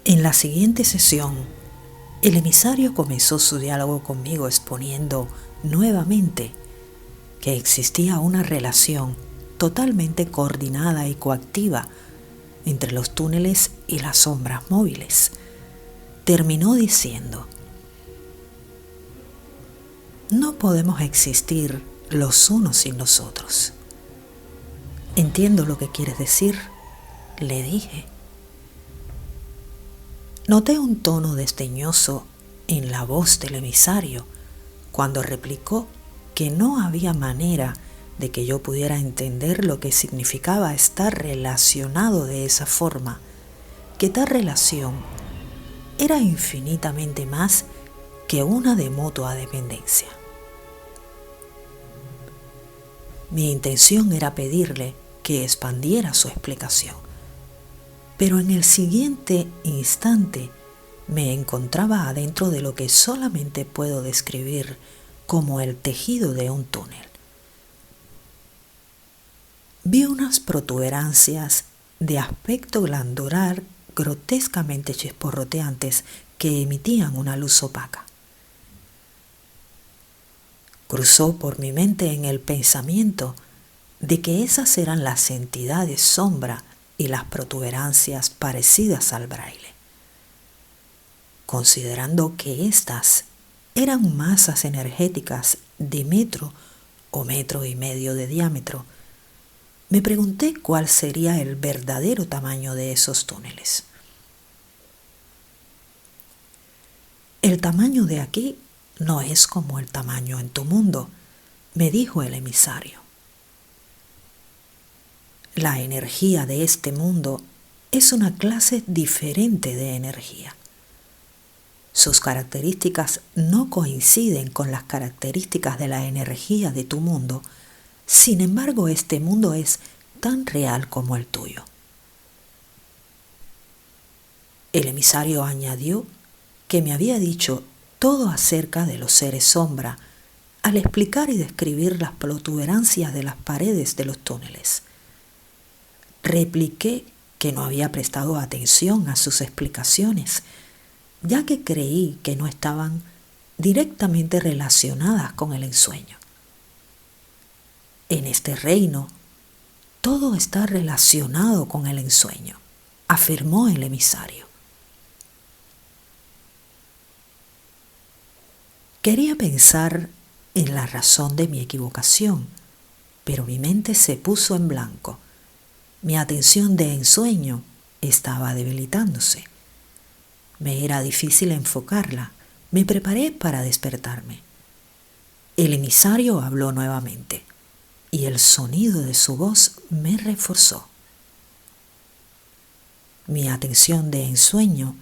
En la siguiente sesión, el emisario comenzó su diálogo conmigo exponiendo nuevamente que existía una relación totalmente coordinada y coactiva entre los túneles y las sombras móviles. Terminó diciendo: no podemos existir los unos sin los otros. Entiendo lo que quieres decir, le dije. Noté un tono desdeñoso en la voz del emisario cuando replicó que no había manera de que yo pudiera entender lo que significaba estar relacionado de esa forma, que tal relación era infinitamente más que una de mutua dependencia. Mi intención era pedirle que expandiera su explicación, pero en el siguiente instante me encontraba adentro de lo que solamente puedo describir como el tejido de un túnel. Vi unas protuberancias de aspecto glandular grotescamente chisporroteantes que emitían una luz opaca. Cruzó por mi mente en el pensamiento de que esas eran las entidades sombra y las protuberancias parecidas al braille. Considerando que éstas eran masas energéticas de metro o metro y medio de diámetro, me pregunté cuál sería el verdadero tamaño de esos túneles. El tamaño de aquí no es como el tamaño en tu mundo, me dijo el emisario. La energía de este mundo es una clase diferente de energía. Sus características no coinciden con las características de la energía de tu mundo. Sin embargo, este mundo es tan real como el tuyo. El emisario añadió que me había dicho todo acerca de los seres sombra al explicar y describir las protuberancias de las paredes de los túneles. Repliqué que no había prestado atención a sus explicaciones, ya que creí que no estaban directamente relacionadas con el ensueño. En este reino, todo está relacionado con el ensueño, afirmó el emisario. Quería pensar en la razón de mi equivocación, pero mi mente se puso en blanco. Mi atención de ensueño estaba debilitándose. Me era difícil enfocarla. Me preparé para despertarme. El emisario habló nuevamente y el sonido de su voz me reforzó. Mi atención de ensueño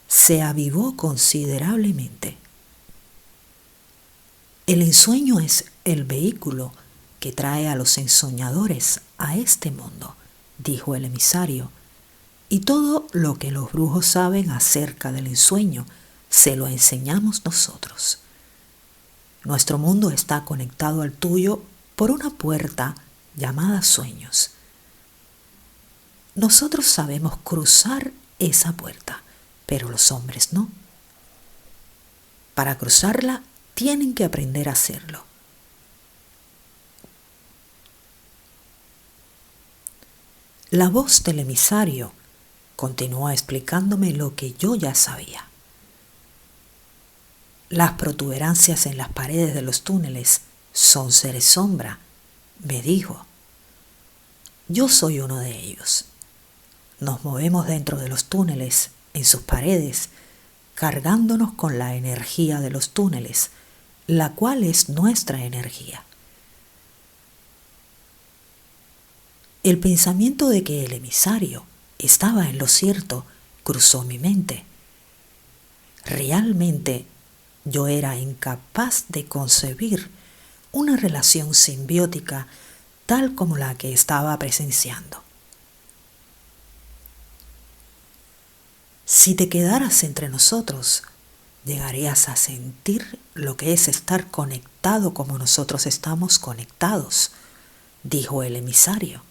se avivó considerablemente. El ensueño es el vehículo que trae a los ensoñadores a este mundo, dijo el emisario, y todo lo que los brujos saben acerca del ensueño se lo enseñamos nosotros. Nuestro mundo está conectado al tuyo por una puerta llamada sueños. Nosotros sabemos cruzar esa puerta, pero los hombres no. Para cruzarla tienen que aprender a hacerlo. La voz del emisario continuó explicándome lo que yo ya sabía. Las protuberancias en las paredes de los túneles son seres sombra, me dijo. Yo soy uno de ellos. Nos movemos dentro de los túneles, en sus paredes, cargándonos con la energía de los túneles, la cual es nuestra energía. El pensamiento de que el emisario estaba en lo cierto cruzó mi mente. Realmente yo era incapaz de concebir una relación simbiótica tal como la que estaba presenciando. Si te quedaras entre nosotros, llegarías a sentir lo que es estar conectado como nosotros estamos conectados, dijo el emisario.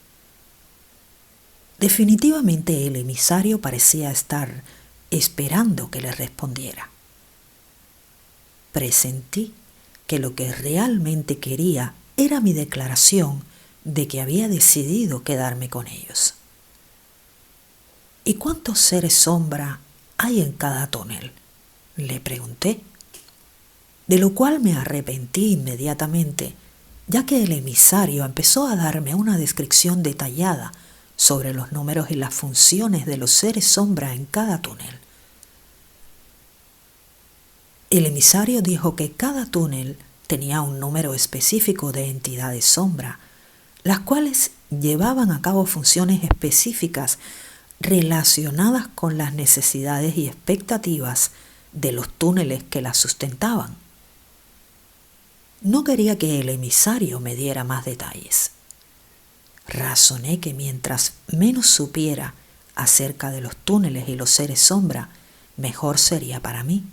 Definitivamente el emisario parecía estar esperando que le respondiera. Presentí que lo que realmente quería era mi declaración de que había decidido quedarme con ellos. ¿Y cuántos seres sombra hay en cada túnel?, le pregunté, de lo cual me arrepentí inmediatamente, ya que el emisario empezó a darme una descripción detallada sobre los números y las funciones de los seres sombra en cada túnel. El emisario dijo que cada túnel tenía un número específico de entidades sombra, las cuales llevaban a cabo funciones específicas relacionadas con las necesidades y expectativas de los túneles que las sustentaban. No quería que el emisario me diera más detalles. Razoné que mientras menos supiera acerca de los túneles y los seres sombra, mejor sería para mí.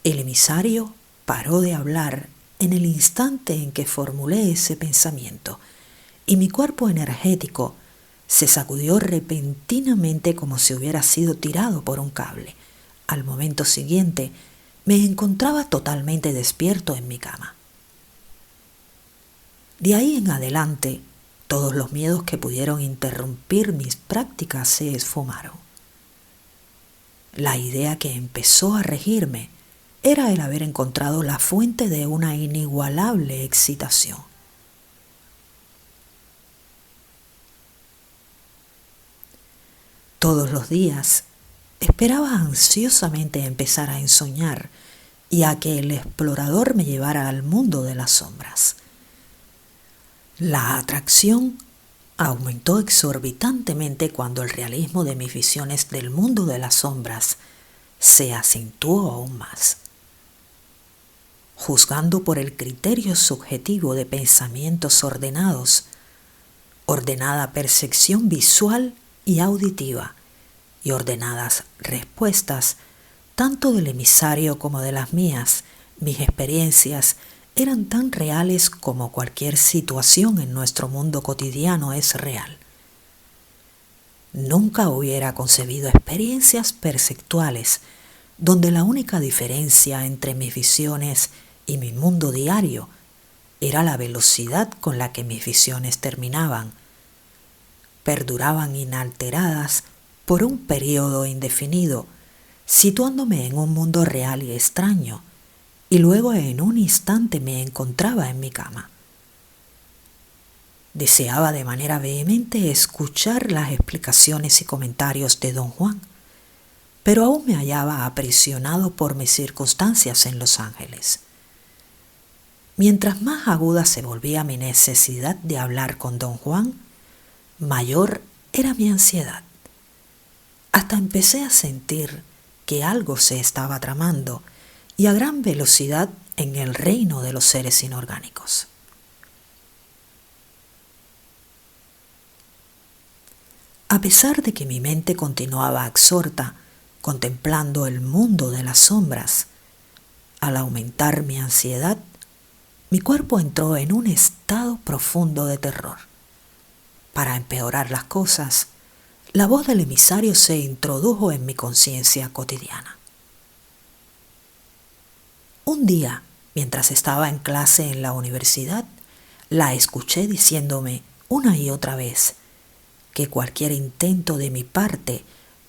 El emisario paró de hablar en el instante en que formulé ese pensamiento, y mi cuerpo energético se sacudió repentinamente como si hubiera sido tirado por un cable. Al momento siguiente, me encontraba totalmente despierto en mi cama. De ahí en adelante, todos los miedos que pudieron interrumpir mis prácticas se esfumaron. La idea que empezó a regirme era el haber encontrado la fuente de una inigualable excitación. Todos los días esperaba ansiosamente empezar a ensoñar y a que el explorador me llevara al mundo de las sombras. La atracción aumentó exorbitantemente cuando el realismo de mis visiones del mundo de las sombras se acentuó aún más. Juzgando por el criterio subjetivo de pensamientos ordenados, ordenada percepción visual y auditiva, y ordenadas respuestas, tanto del emisario como de las mías, mis experiencias eran tan reales como cualquier situación en nuestro mundo cotidiano es real. Nunca hubiera concebido experiencias perceptuales donde la única diferencia entre mis visiones y mi mundo diario era la velocidad con la que mis visiones terminaban. Perduraban inalteradas por un periodo indefinido, situándome en un mundo real y extraño, y luego en un instante me encontraba en mi cama. Deseaba de manera vehemente escuchar las explicaciones y comentarios de don Juan, pero aún me hallaba aprisionado por mis circunstancias en Los Ángeles. Mientras más aguda se volvía mi necesidad de hablar con don Juan, mayor era mi ansiedad. Hasta empecé a sentir que algo se estaba tramando y a gran velocidad en el reino de los seres inorgánicos. A pesar de que mi mente continuaba absorta, contemplando el mundo de las sombras, al aumentar mi ansiedad, mi cuerpo entró en un estado profundo de terror. Para empeorar las cosas, la voz del emisario se introdujo en mi conciencia cotidiana. Un día, mientras estaba en clase en la universidad, la escuché diciéndome una y otra vez que cualquier intento de mi parte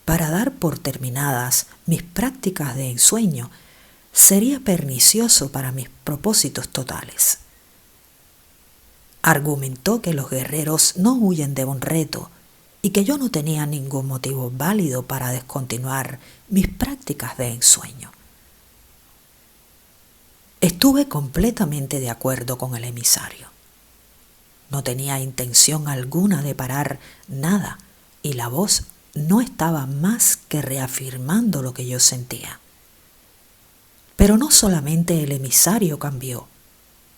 para dar por terminadas mis prácticas de ensueño sería pernicioso para mis propósitos totales. Argumentó que los guerreros no huyen de un reto y que yo no tenía ningún motivo válido para descontinuar mis prácticas de ensueño. Estuve completamente de acuerdo con el emisario. No tenía intención alguna de parar nada y la voz no estaba más que reafirmando lo que yo sentía. Pero no solamente el emisario cambió,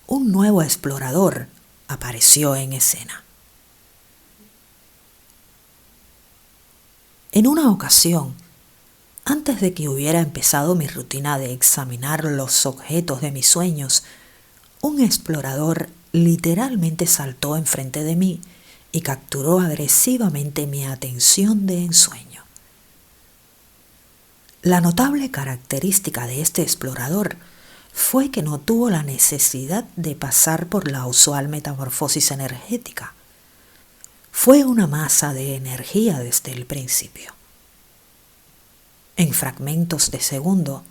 un nuevo explorador apareció en escena. En una ocasión, antes de que hubiera empezado mi rutina de examinar los objetos de mis sueños, un explorador literalmente saltó enfrente de mí y capturó agresivamente mi atención de ensueño. La notable característica de este explorador fue que no tuvo la necesidad de pasar por la usual metamorfosis energética. Fue una masa de energía desde el principio. En fragmentos de segundo,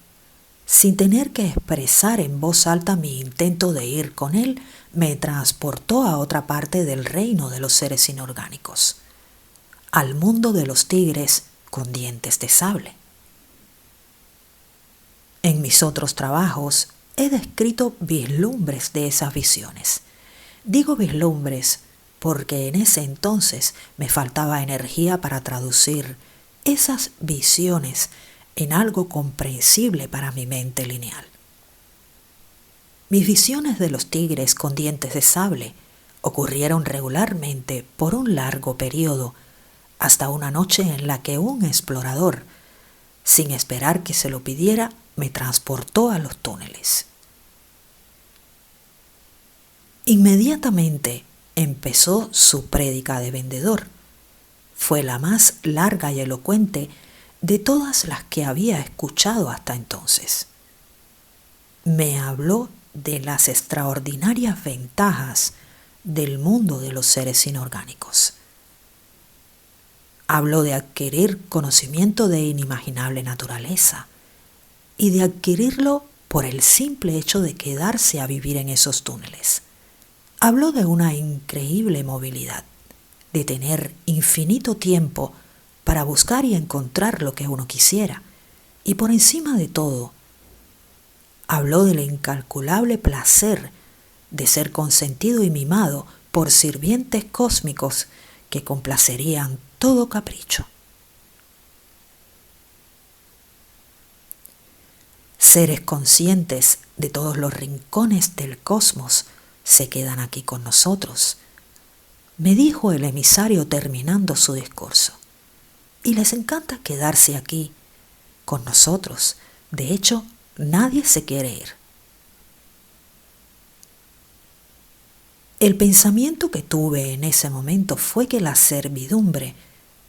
sin tener que expresar en voz alta mi intento de ir con él, me transportó a otra parte del reino de los seres inorgánicos, al mundo de los tigres con dientes de sable. En mis otros trabajos he descrito vislumbres de esas visiones. Digo vislumbres porque en ese entonces me faltaba energía para traducir esas visiones en algo comprensible para mi mente lineal. Mis visiones de los tigres con dientes de sable ocurrieron regularmente por un largo periodo, hasta una noche en la que un explorador, sin esperar que se lo pidiera, me transportó a los túneles. Inmediatamente empezó su prédica de vendedor. Fue la más larga y elocuente de todas las que había escuchado hasta entonces. Me habló de las extraordinarias ventajas del mundo de los seres inorgánicos. Habló de adquirir conocimiento de inimaginable naturaleza y de adquirirlo por el simple hecho de quedarse a vivir en esos túneles. Habló de una increíble movilidad, de tener infinito tiempo para buscar y encontrar lo que uno quisiera. Y por encima de todo, habló del incalculable placer de ser consentido y mimado por sirvientes cósmicos que complacerían todo capricho. Seres conscientes de todos los rincones del cosmos se quedan aquí con nosotros, me dijo el emisario terminando su discurso. Y les encanta quedarse aquí con nosotros. De hecho, nadie se quiere ir. El pensamiento que tuve en ese momento fue que la servidumbre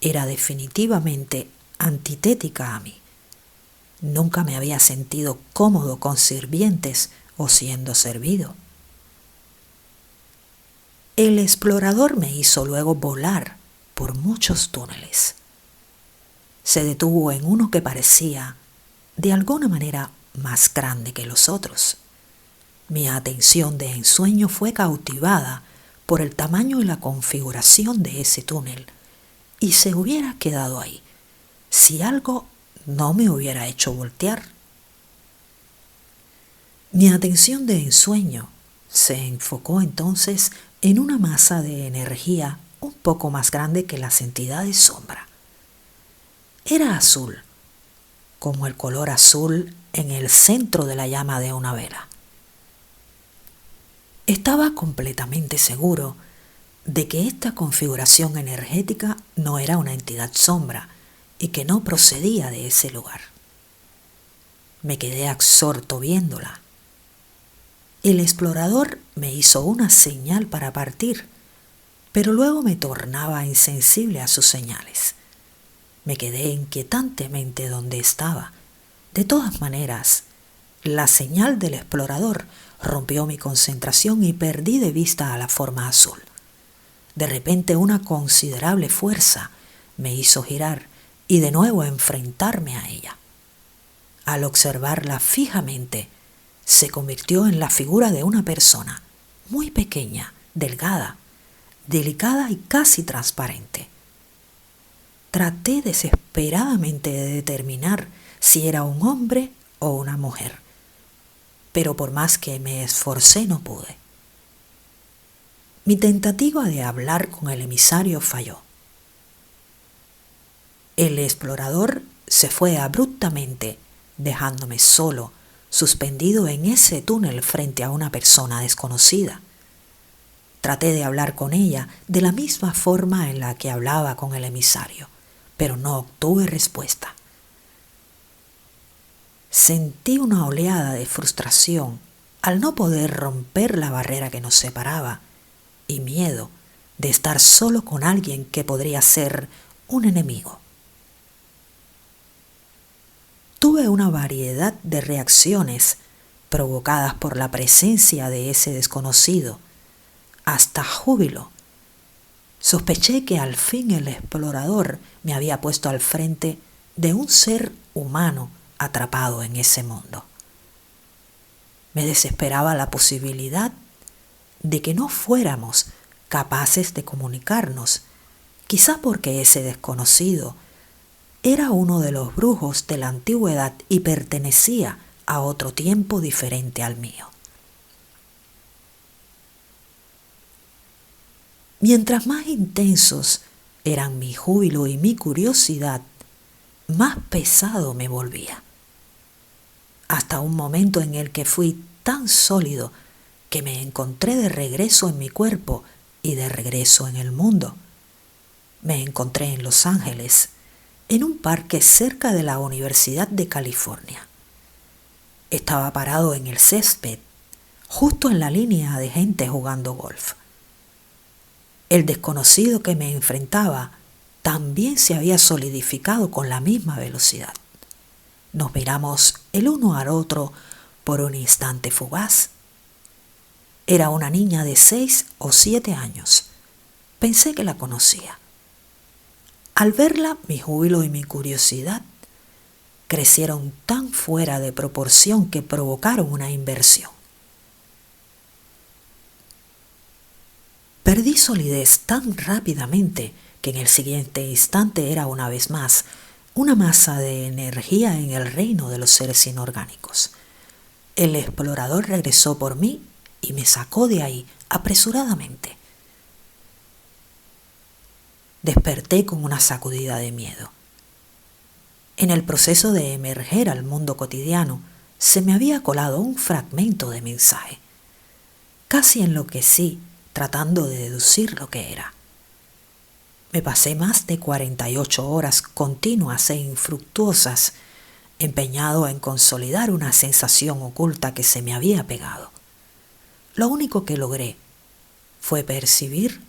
era definitivamente antitética a mí. Nunca me había sentido cómodo con sirvientes o siendo servido. El explorador me hizo luego volar por muchos túneles. Se detuvo en uno que parecía, de alguna manera, más grande que los otros. Mi atención de ensueño fue cautivada por el tamaño y la configuración de ese túnel, y se hubiera quedado ahí si algo no me hubiera hecho voltear. Mi atención de ensueño se enfocó entonces en una masa de energía un poco más grande que las entidades sombra. Era azul, como el color azul en el centro de la llama de una vela. Estaba completamente seguro de que esta configuración energética no era una entidad sombra y que no procedía de ese lugar. Me quedé absorto viéndola. El explorador me hizo una señal para partir, pero luego me tornaba insensible a sus señales. Me quedé inquietantemente donde estaba. De todas maneras, la señal del explorador rompió mi concentración y perdí de vista a la forma azul. De repente una considerable fuerza me hizo girar y de nuevo enfrentarme a ella. Al observarla fijamente, se convirtió en la figura de una persona muy pequeña, delgada, delicada y casi transparente. Traté desesperadamente de determinar si era un hombre o una mujer, pero por más que me esforcé no pude. Mi tentativa de hablar con el emisario falló. El explorador se fue abruptamente, dejándome solo, suspendido en ese túnel frente a una persona desconocida. Traté de hablar con ella de la misma forma en la que hablaba con el emisario, pero no obtuve respuesta. Sentí una oleada de frustración al no poder romper la barrera que nos separaba y miedo de estar solo con alguien que podría ser un enemigo. tuve una variedad de reacciones provocadas por la presencia de ese desconocido, hasta júbilo. Sospeché que al fin el explorador me había puesto al frente de un ser humano atrapado en ese mundo. Me desesperaba la posibilidad de que no fuéramos capaces de comunicarnos, quizá porque ese desconocido era uno de los brujos de la antigüedad y pertenecía a otro tiempo diferente al mío. Mientras más intensos eran mi júbilo y mi curiosidad, más pesado me volvía, hasta un momento en el que fui tan sólido que me encontré de regreso en mi cuerpo y de regreso en el mundo. Me encontré en Los Ángeles, en un parque cerca de la Universidad de California. Estaba parado en el césped, justo en la línea de gente jugando golf. El desconocido que me enfrentaba también se había solidificado con la misma velocidad. Nos miramos el uno al otro por un instante fugaz. Era una niña de 6 o 7 años. Pensé que la conocía. Al verla, mi júbilo y mi curiosidad crecieron tan fuera de proporción que provocaron una inversión. Perdí solidez tan rápidamente que en el siguiente instante era una vez más una masa de energía en el reino de los seres inorgánicos. El explorador regresó por mí y me sacó de ahí apresuradamente. Desperté con una sacudida de miedo. En el proceso de emerger al mundo cotidiano, se me había colado un fragmento de mensaje. Casi enloquecí tratando de deducir lo que era. Me pasé más de 48 horas continuas e infructuosas, empeñado en consolidar una sensación oculta que se me había pegado. Lo único que logré fue percibir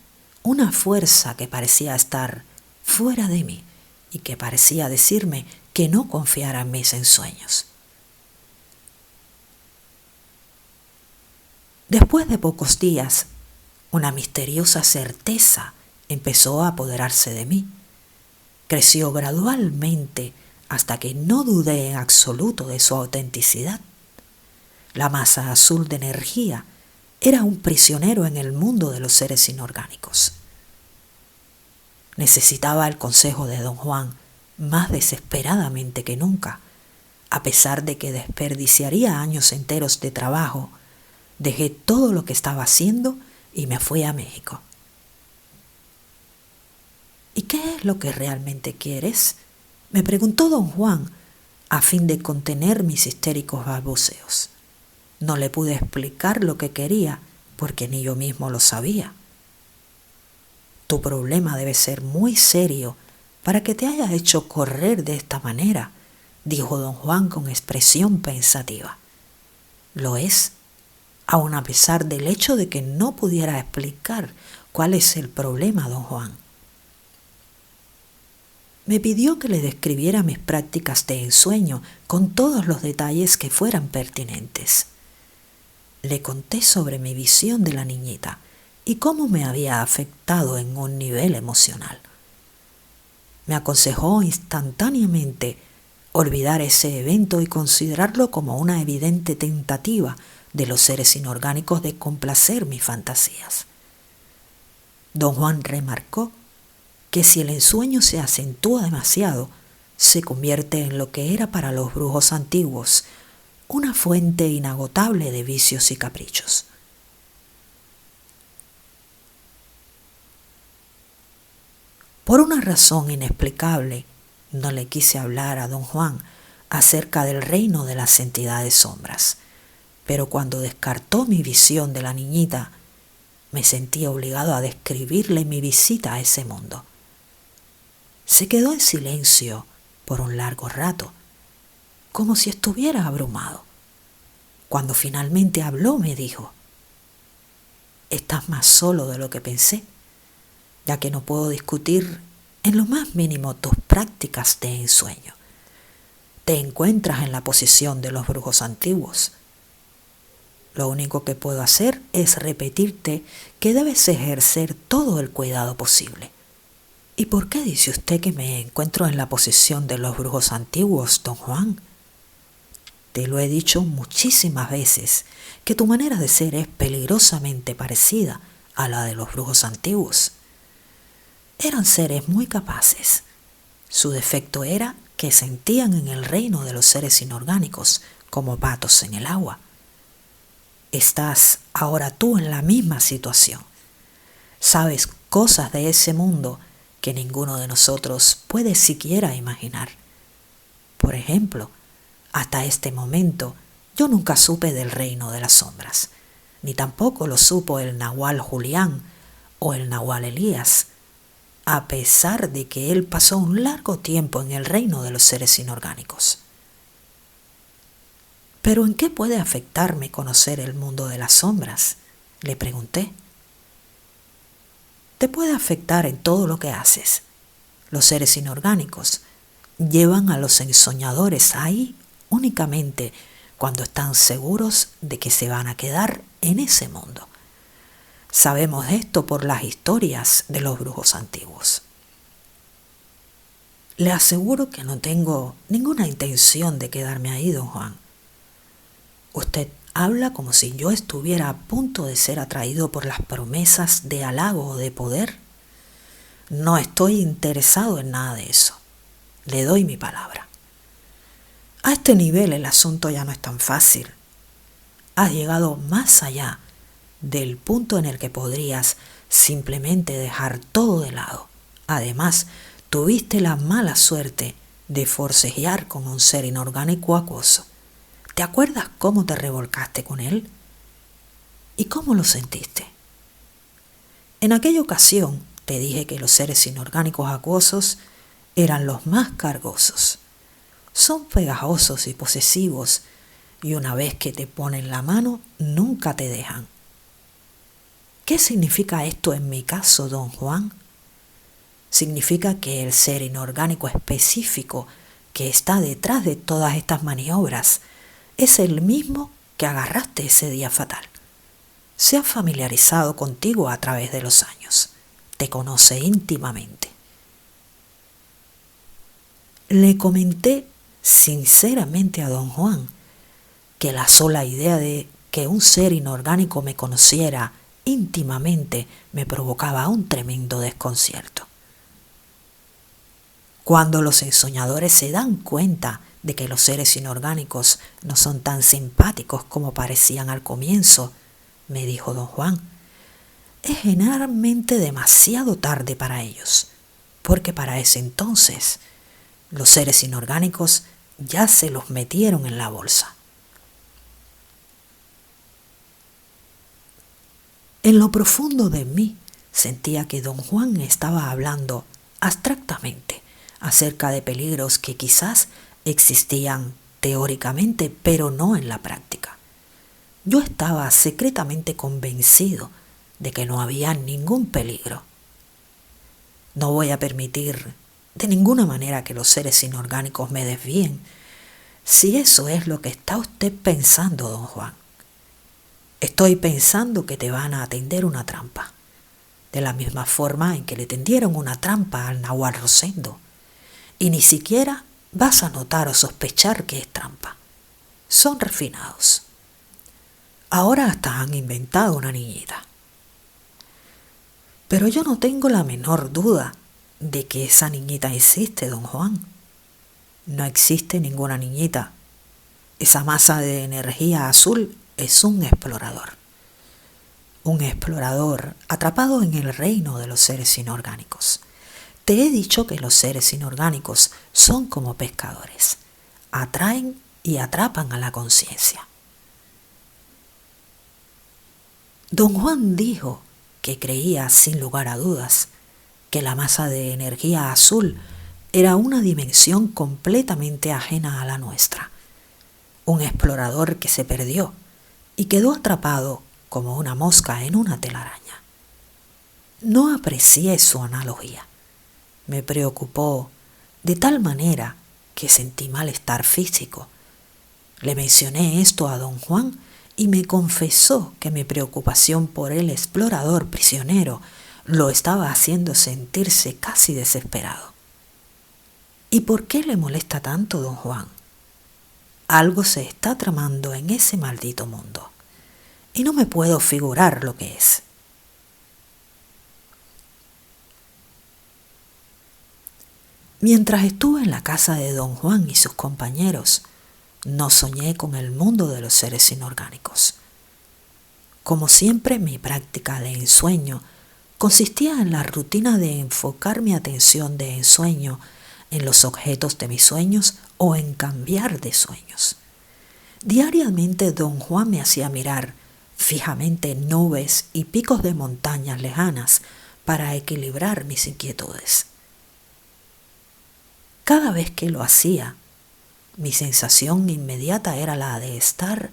una fuerza que parecía estar fuera de mí y que parecía decirme que no confiara en mis ensueños. Después de pocos días, una misteriosa certeza empezó a apoderarse de mí. Creció gradualmente hasta que no dudé en absoluto de su autenticidad. La masa azul de energía era un prisionero en el mundo de los seres inorgánicos. Necesitaba el consejo de don Juan más desesperadamente que nunca. A pesar de que desperdiciaría años enteros de trabajo, dejé todo lo que estaba haciendo y me fui a México. ¿Y qué es lo que realmente quieres?, me preguntó don Juan, a fin de contener mis histéricos balbuceos. No le pude explicar lo que quería, porque ni yo mismo lo sabía. Tu problema debe ser muy serio para que te haya hecho correr de esta manera, dijo don Juan con expresión pensativa. Lo es, aun a pesar del hecho de que no pudiera explicar cuál es el problema, don Juan. Me pidió que le describiera mis prácticas de ensueño con todos los detalles que fueran pertinentes. Le conté sobre mi visión de la niñita y cómo me había afectado en un nivel emocional. Me aconsejó instantáneamente olvidar ese evento y considerarlo como una evidente tentativa de los seres inorgánicos de complacer mis fantasías. Don Juan remarcó que si el ensueño se acentúa demasiado, se convierte en lo que era para los brujos antiguos, una fuente inagotable de vicios y caprichos. Por una razón inexplicable, no le quise hablar a don Juan acerca del reino de las entidades sombras, pero cuando descartó mi visión de la niñita, me sentí obligado a describirle mi visita a ese mundo. Se quedó en silencio por un largo rato, como si estuviera abrumado. Cuando finalmente habló, me dijo: «Estás más solo de lo que pensé, ya que no puedo discutir en lo más mínimo tus prácticas de ensueño. te encuentras en la posición de los brujos antiguos. Lo único que puedo hacer es repetirte que debes ejercer todo el cuidado posible. ¿Y por qué dice usted que me encuentro en la posición de los brujos antiguos, don Juan? Te lo he dicho muchísimas veces, que tu manera de ser es peligrosamente parecida a la de los brujos antiguos. Eran seres muy capaces. Su defecto era que sentían en el reino de los seres inorgánicos como patos en el agua. Estás ahora tú en la misma situación. Sabes cosas de ese mundo que ninguno de nosotros puede siquiera imaginar. Por ejemplo, hasta este momento yo nunca supe del reino de las sombras, ni tampoco lo supo el Nahual Julián o el Nahual Elías, a pesar de que él pasó un largo tiempo en el reino de los seres inorgánicos. ¿Pero en qué puede afectarme conocer el mundo de las sombras?, le pregunté. Te puede afectar en todo lo que haces. Los seres inorgánicos llevan a los ensoñadores ahí únicamente cuando están seguros de que se van a quedar en ese mundo. Sabemos esto por las historias de los brujos antiguos. Le aseguro que no tengo ninguna intención de quedarme ahí, don Juan. Usted habla como si yo estuviera a punto de ser atraído por las promesas de halago o de poder. No estoy interesado en nada de eso. Le doy mi palabra. A este nivel el asunto ya no es tan fácil. Has llegado más allá del punto en el que podrías simplemente dejar todo de lado. Además, tuviste la mala suerte de forcejear con un ser inorgánico acuoso. ¿Te acuerdas cómo te revolcaste con él? ¿Y cómo lo sentiste? En aquella ocasión te dije que los seres inorgánicos acuosos eran los más cargosos. Son pegajosos y posesivos, y una vez que te ponen la mano, nunca te dejan. ¿Qué significa esto en mi caso, don Juan? Significa que el ser inorgánico específico que está detrás de todas estas maniobras es el mismo que agarraste ese día fatal. Se ha familiarizado contigo a través de los años. Te conoce íntimamente. Le comenté sinceramente a don Juan que la sola idea de que un ser inorgánico me conociera íntimamente me provocaba un tremendo desconcierto. Cuando los ensoñadores se dan cuenta de que los seres inorgánicos no son tan simpáticos como parecían al comienzo, me dijo don Juan, es generalmente demasiado tarde para ellos, porque para ese entonces los seres inorgánicos ya se los metieron en la bolsa. En lo profundo de mí sentía que don Juan estaba hablando abstractamente acerca de peligros que quizás existían teóricamente, pero no en la práctica. Yo estaba secretamente convencido de que no había ningún peligro. No voy a permitir de ninguna manera que los seres inorgánicos me desvíen, si eso es lo que está usted pensando, don Juan. Estoy pensando que te van a tender una trampa, de la misma forma en que le tendieron una trampa al Nahual Rosendo, y ni siquiera vas a notar o sospechar que es trampa. Son refinados. Ahora hasta han inventado una niñita. Pero yo no tengo la menor duda de que esa niñita existe, don Juan. No existe ninguna niñita. Esa masa de energía azul es un explorador. Un explorador atrapado en el reino de los seres inorgánicos. Te he dicho que los seres inorgánicos son como pescadores. Atraen y atrapan a la conciencia. Don Juan dijo que creía, sin lugar a dudas, que la masa de energía azul era una dimensión completamente ajena a la nuestra. Un explorador que se perdió y quedó atrapado como una mosca en una telaraña. No aprecié su analogía. Me preocupó de tal manera que sentí malestar físico. Le mencioné esto a don Juan y me confesó que mi preocupación por el explorador prisionero lo estaba haciendo sentirse casi desesperado. ¿Y por qué le molesta tanto, don Juan? Algo se está tramando en ese maldito mundo, y no me puedo figurar lo que es. Mientras estuve en la casa de don Juan y sus compañeros, no soñé con el mundo de los seres inorgánicos. Como siempre, mi práctica de ensueño consistía en la rutina de enfocar mi atención de ensueño en los objetos de mis sueños o en cambiar de sueños. Diariamente don Juan me hacía mirar fijamente nubes y picos de montañas lejanas para equilibrar mis inquietudes. Cada vez que lo hacía, mi sensación inmediata era la de estar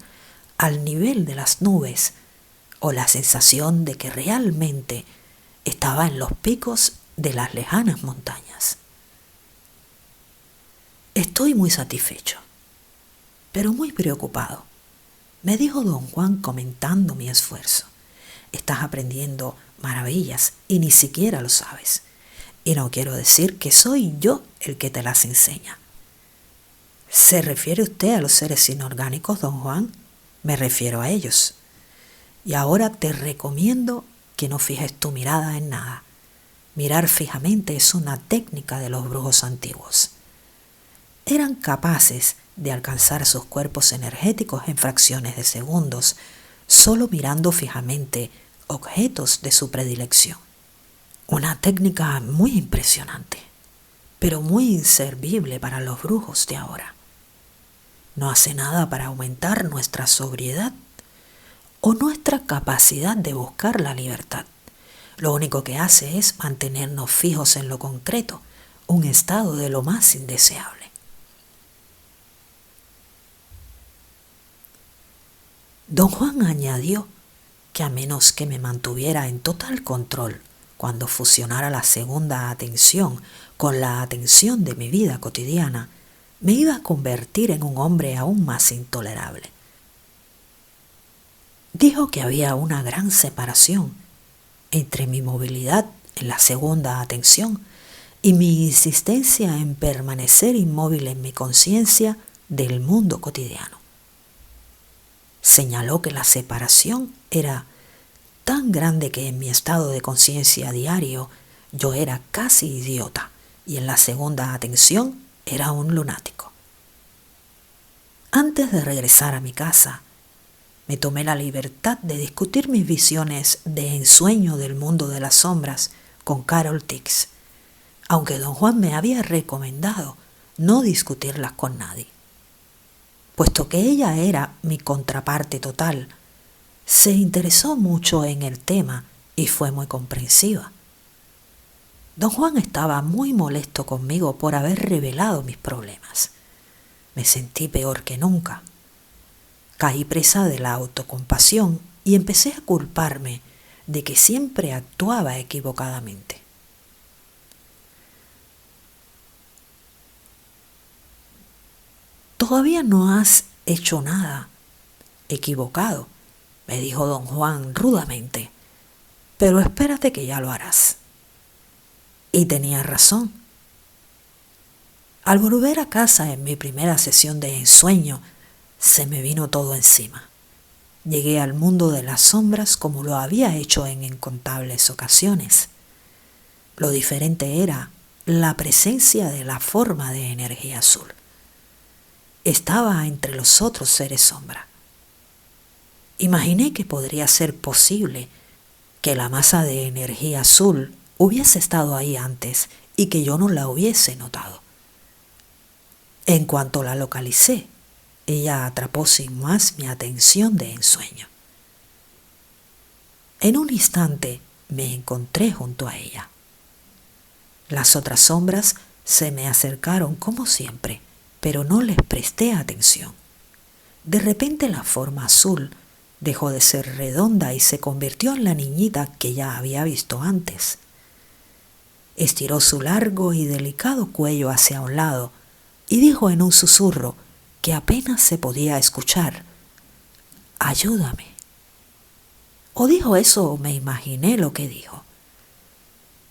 al nivel de las nubes o la sensación de que realmente estaba en los picos de las lejanas montañas. Estoy muy satisfecho, pero muy preocupado, me dijo don Juan comentando mi esfuerzo. Estás aprendiendo maravillas y ni siquiera lo sabes. Y no quiero decir que soy yo el que te las enseña. ¿Se refiere usted a los seres inorgánicos, don Juan? Me refiero a ellos. Y ahora te recomiendo que no fijes tu mirada en nada. Mirar fijamente es una técnica de los brujos antiguos. Eran capaces de alcanzar sus cuerpos energéticos en fracciones de segundos, solo mirando fijamente objetos de su predilección. Una técnica muy impresionante, pero muy inservible para los brujos de ahora. No hace nada para aumentar nuestra sobriedad o nuestra capacidad de buscar la libertad. Lo único que hace es mantenernos fijos en lo concreto, un estado de lo más indeseable. Don Juan añadió que a menos que me mantuviera en total control cuando fusionara la segunda atención con la atención de mi vida cotidiana, me iba a convertir en un hombre aún más intolerable. Dijo que había una gran separación entre mi movilidad en la segunda atención y mi insistencia en permanecer inmóvil en mi conciencia del mundo cotidiano. Señaló que la separación era tan grande que en mi estado de conciencia diario yo era casi idiota y en la segunda atención era un lunático. Antes de regresar a mi casa, me tomé la libertad de discutir mis visiones de ensueño del mundo de las sombras con Carol Tix, aunque don Juan me había recomendado no discutirlas con nadie. Puesto que ella era mi contraparte total, se interesó mucho en el tema y fue muy comprensiva. Don Juan estaba muy molesto conmigo por haber revelado mis problemas. Me sentí peor que nunca. Caí presa de la autocompasión y empecé a culparme de que siempre actuaba equivocadamente. Todavía no has hecho nada equivocado, me dijo don Juan rudamente, pero espérate que ya lo harás. Y tenía razón. Al volver a casa en mi primera sesión de ensueño, se me vino todo encima. Llegué al mundo de las sombras como lo había hecho en incontables ocasiones. Lo diferente era la presencia de la forma de energía azul. Estaba entre los otros seres sombra. Imaginé que podría ser posible que la masa de energía azul hubiese estado ahí antes y que yo no la hubiese notado. En cuanto la localicé, ella atrapó sin más mi atención de ensueño. En un instante me encontré junto a ella. Las otras sombras se me acercaron como siempre, pero no les presté atención. De repente la forma azul dejó de ser redonda y se convirtió en la niñita que ya había visto antes. Estiró su largo y delicado cuello hacia un lado, y dijo en un susurro que apenas se podía escuchar: «Ayúdame». O dijo eso o me imaginé lo que dijo.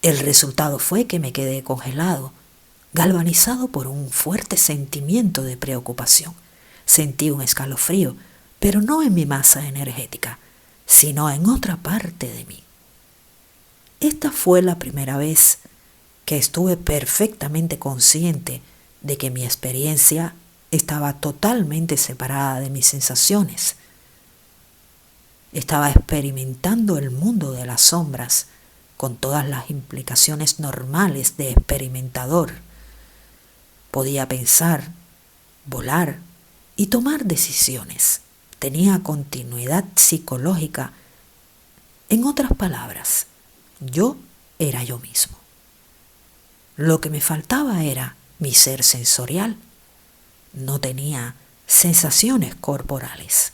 El resultado fue que me quedé congelado, galvanizado por un fuerte sentimiento de preocupación. Sentí un escalofrío, pero no en mi masa energética, sino en otra parte de mí. Esta fue la primera vez que estuve perfectamente consciente de que mi experiencia estaba totalmente separada de mis sensaciones. Estaba experimentando el mundo de las sombras con todas las implicaciones normales de experimentador. Podía pensar, volar y tomar decisiones. Tenía continuidad psicológica. En otras palabras, yo era yo mismo. Lo que me faltaba era mi ser sensorial. No tenía sensaciones corporales.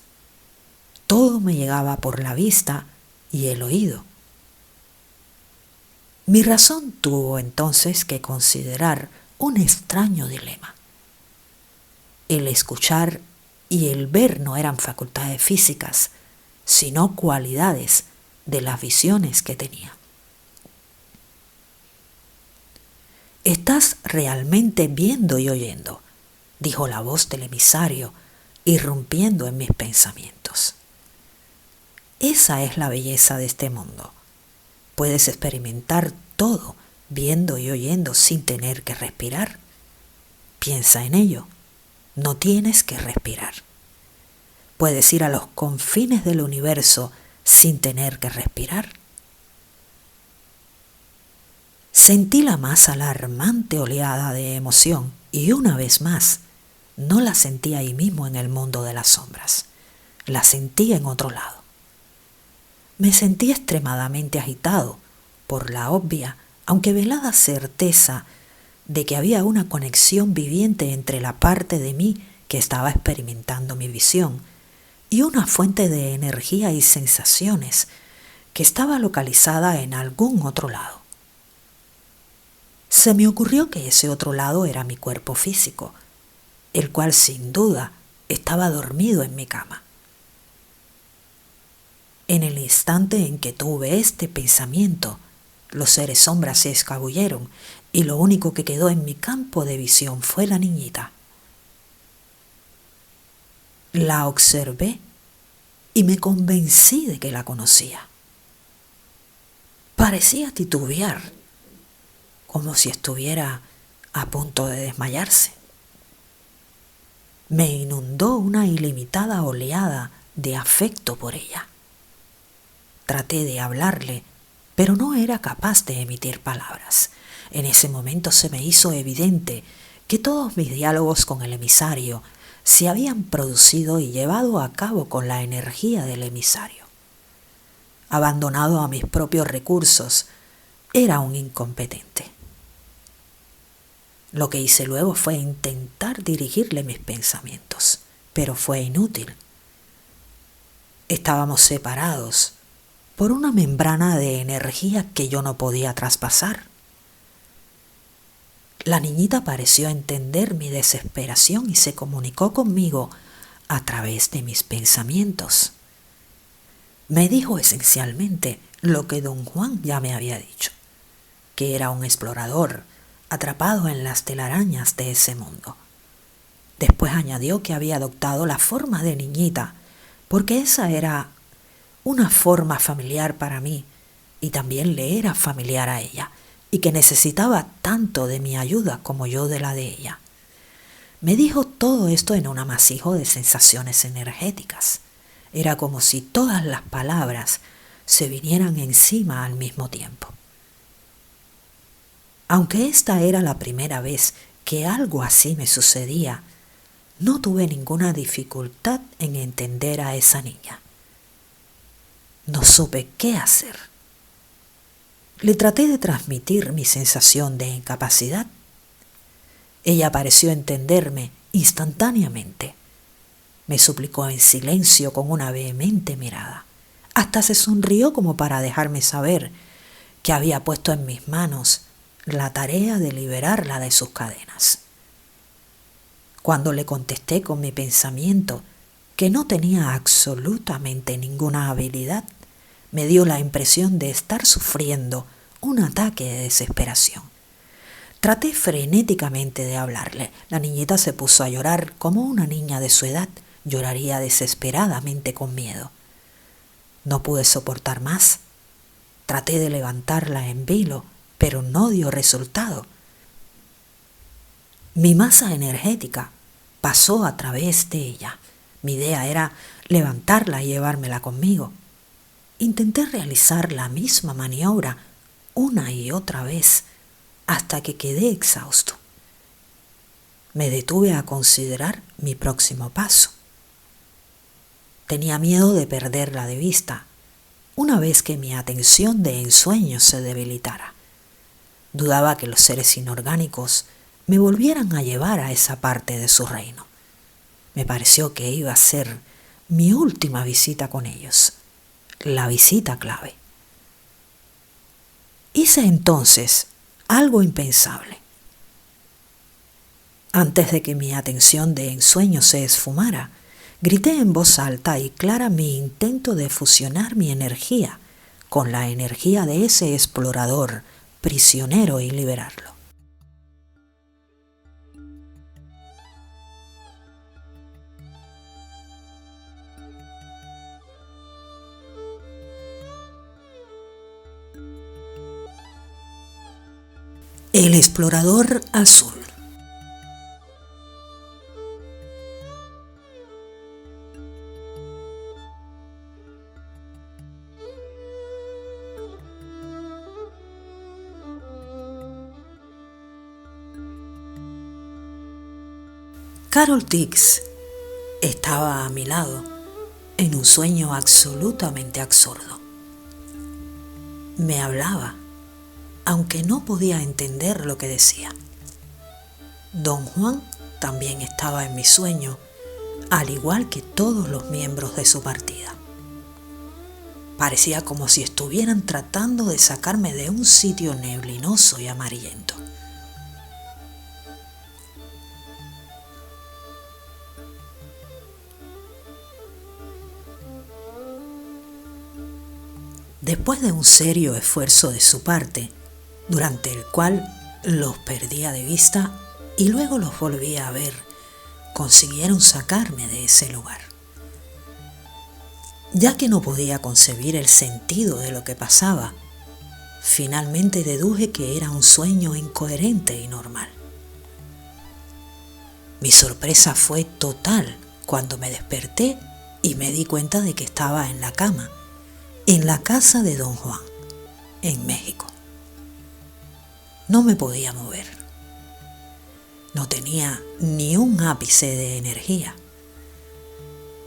Todo me llegaba por la vista y el oído. Mi razón tuvo entonces que considerar un extraño dilema. El escuchar y el ver no eran facultades físicas, sino cualidades de las visiones que tenía. «Estás realmente viendo y oyendo», dijo la voz del emisario, irrumpiendo en mis pensamientos. Esa es la belleza de este mundo. Puedes experimentar todo viendo y oyendo sin tener que respirar. Piensa en ello. No tienes que respirar. Puedes ir a los confines del universo sin tener que respirar. Sentí la más alarmante oleada de emoción y una vez más, no la sentí ahí mismo en el mundo de las sombras. La sentí en otro lado. Me sentí extremadamente agitado por la obvia, aunque velada certeza de que había una conexión viviente entre la parte de mí que estaba experimentando mi visión y una fuente de energía y sensaciones que estaba localizada en algún otro lado. Se me ocurrió que ese otro lado era mi cuerpo físico, el cual sin duda estaba dormido en mi cama. En el instante en que tuve este pensamiento, los seres sombras se escabulleron y lo único que quedó en mi campo de visión fue la niñita. La observé y me convencí de que la conocía. Parecía titubear, como si estuviera a punto de desmayarse. Me inundó una ilimitada oleada de afecto por ella. Traté de hablarle, pero no era capaz de emitir palabras. En ese momento se me hizo evidente que todos mis diálogos con el emisario se habían producido y llevado a cabo con la energía del emisario. Abandonado a mis propios recursos, era un incompetente. Lo que hice luego fue intentar dirigirle mis pensamientos, pero fue inútil. Estábamos separados por una membrana de energía que yo no podía traspasar. La niñita pareció entender mi desesperación y se comunicó conmigo a través de mis pensamientos. Me dijo esencialmente lo que don Juan ya me había dicho, que era un explorador atrapado en las telarañas de ese mundo. Después añadió que había adoptado la forma de niñita, porque esa era una forma familiar para mí y también le era familiar a ella, y que necesitaba tanto de mi ayuda como yo de la de ella. Me dijo todo esto en un amasijo de sensaciones energéticas. Era como si todas las palabras se vinieran encima al mismo tiempo. Aunque esta era la primera vez que algo así me sucedía, no tuve ninguna dificultad en entender a esa niña. No supe qué hacer. Le traté de transmitir mi sensación de incapacidad. Ella pareció entenderme instantáneamente. Me suplicó en silencio con una vehemente mirada. Hasta se sonrió como para dejarme saber que había puesto en mis manos la tarea de liberarla de sus cadenas. Cuando le contesté con mi pensamiento que no tenía absolutamente ninguna habilidad, me dio la impresión de estar sufriendo un ataque de desesperación. Traté frenéticamente de hablarle. La niñita se puso a llorar como una niña de su edad lloraría desesperadamente con miedo. No pude soportar más. Traté de levantarla en vilo, pero no dio resultado. Mi masa energética pasó a través de ella. Mi idea era levantarla y llevármela conmigo. Intenté realizar la misma maniobra una y otra vez hasta que quedé exhausto. Me detuve a considerar mi próximo paso. Tenía miedo de perderla de vista una vez que mi atención de ensueño se debilitara. Dudaba que los seres inorgánicos me volvieran a llevar a esa parte de su reino. Me pareció que iba a ser mi última visita con ellos, la visita clave. Hice entonces algo impensable. Antes de que mi atención de ensueño se esfumara, grité en voz alta y clara mi intento de fusionar mi energía con la energía de ese explorador prisionero y liberarlo. El explorador azul. Carol Dix estaba a mi lado en un sueño absolutamente absurdo. Me hablaba, aunque no podía entender lo que decía. Don Juan también estaba en mi sueño, al igual que todos los miembros de su partida. Parecía como si estuvieran tratando de sacarme de un sitio neblinoso y amarillento. Después de un serio esfuerzo de su parte, durante el cual los perdía de vista y luego los volvía a ver, consiguieron sacarme de ese lugar. Ya que no podía concebir el sentido de lo que pasaba, finalmente deduje que era un sueño incoherente y normal. Mi sorpresa fue total cuando me desperté y me di cuenta de que estaba en la cama, en la casa de Don Juan, en México. No me podía mover. No tenía ni un ápice de energía.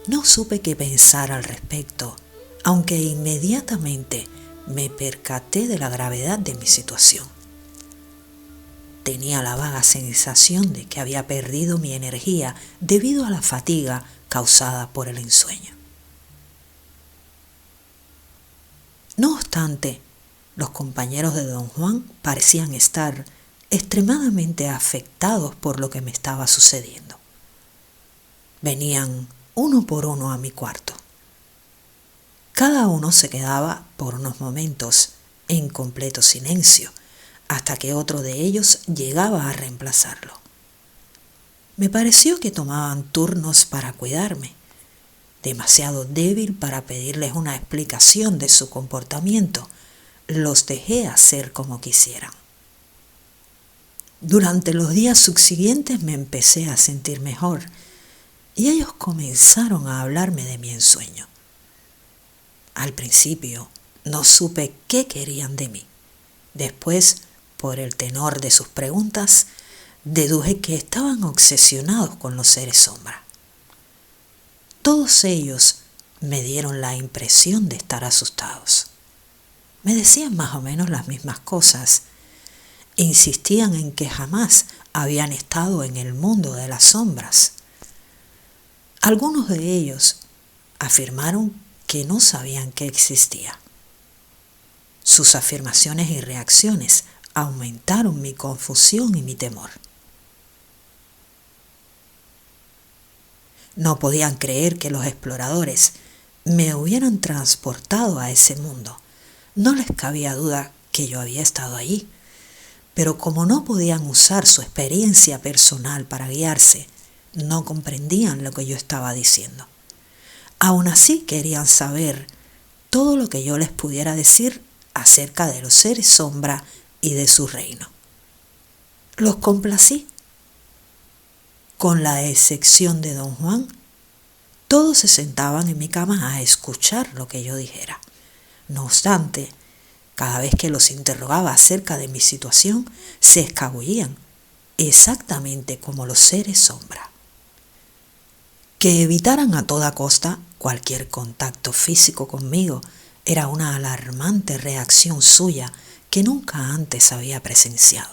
No supe qué pensar al respecto, aunque inmediatamente me percaté de la gravedad de mi situación. Tenía la vaga sensación de que había perdido mi energía debido a la fatiga causada por el ensueño. No obstante, los compañeros de Don Juan parecían estar extremadamente afectados por lo que me estaba sucediendo. Venían uno por uno a mi cuarto. Cada uno se quedaba por unos momentos en completo silencio, hasta que otro de ellos llegaba a reemplazarlo. Me pareció que tomaban turnos para cuidarme. Demasiado débil para pedirles una explicación de su comportamiento, los dejé hacer como quisieran. Durante los días subsiguientes me empecé a sentir mejor y ellos comenzaron a hablarme de mi ensueño. Al principio no supe qué querían de mí. Después, por el tenor de sus preguntas, deduje que estaban obsesionados con los seres sombra. Todos ellos me dieron la impresión de estar asustados. Me decían más o menos las mismas cosas. Insistían en que jamás habían estado en el mundo de las sombras. Algunos de ellos afirmaron que no sabían que existía. Sus afirmaciones y reacciones aumentaron mi confusión y mi temor. No podían creer que los exploradores me hubieran transportado a ese mundo. No les cabía duda que yo había estado allí, pero como no podían usar su experiencia personal para guiarse, no comprendían lo que yo estaba diciendo. Aún así querían saber todo lo que yo les pudiera decir acerca de los seres sombra y de su reino. Los complací. Con la excepción de don Juan, todos se sentaban en mi cama a escuchar lo que yo dijera. No obstante, cada vez que los interrogaba acerca de mi situación, se escabullían, exactamente como los seres sombra. Que evitaran a toda costa cualquier contacto físico conmigo era una alarmante reacción suya que nunca antes había presenciado.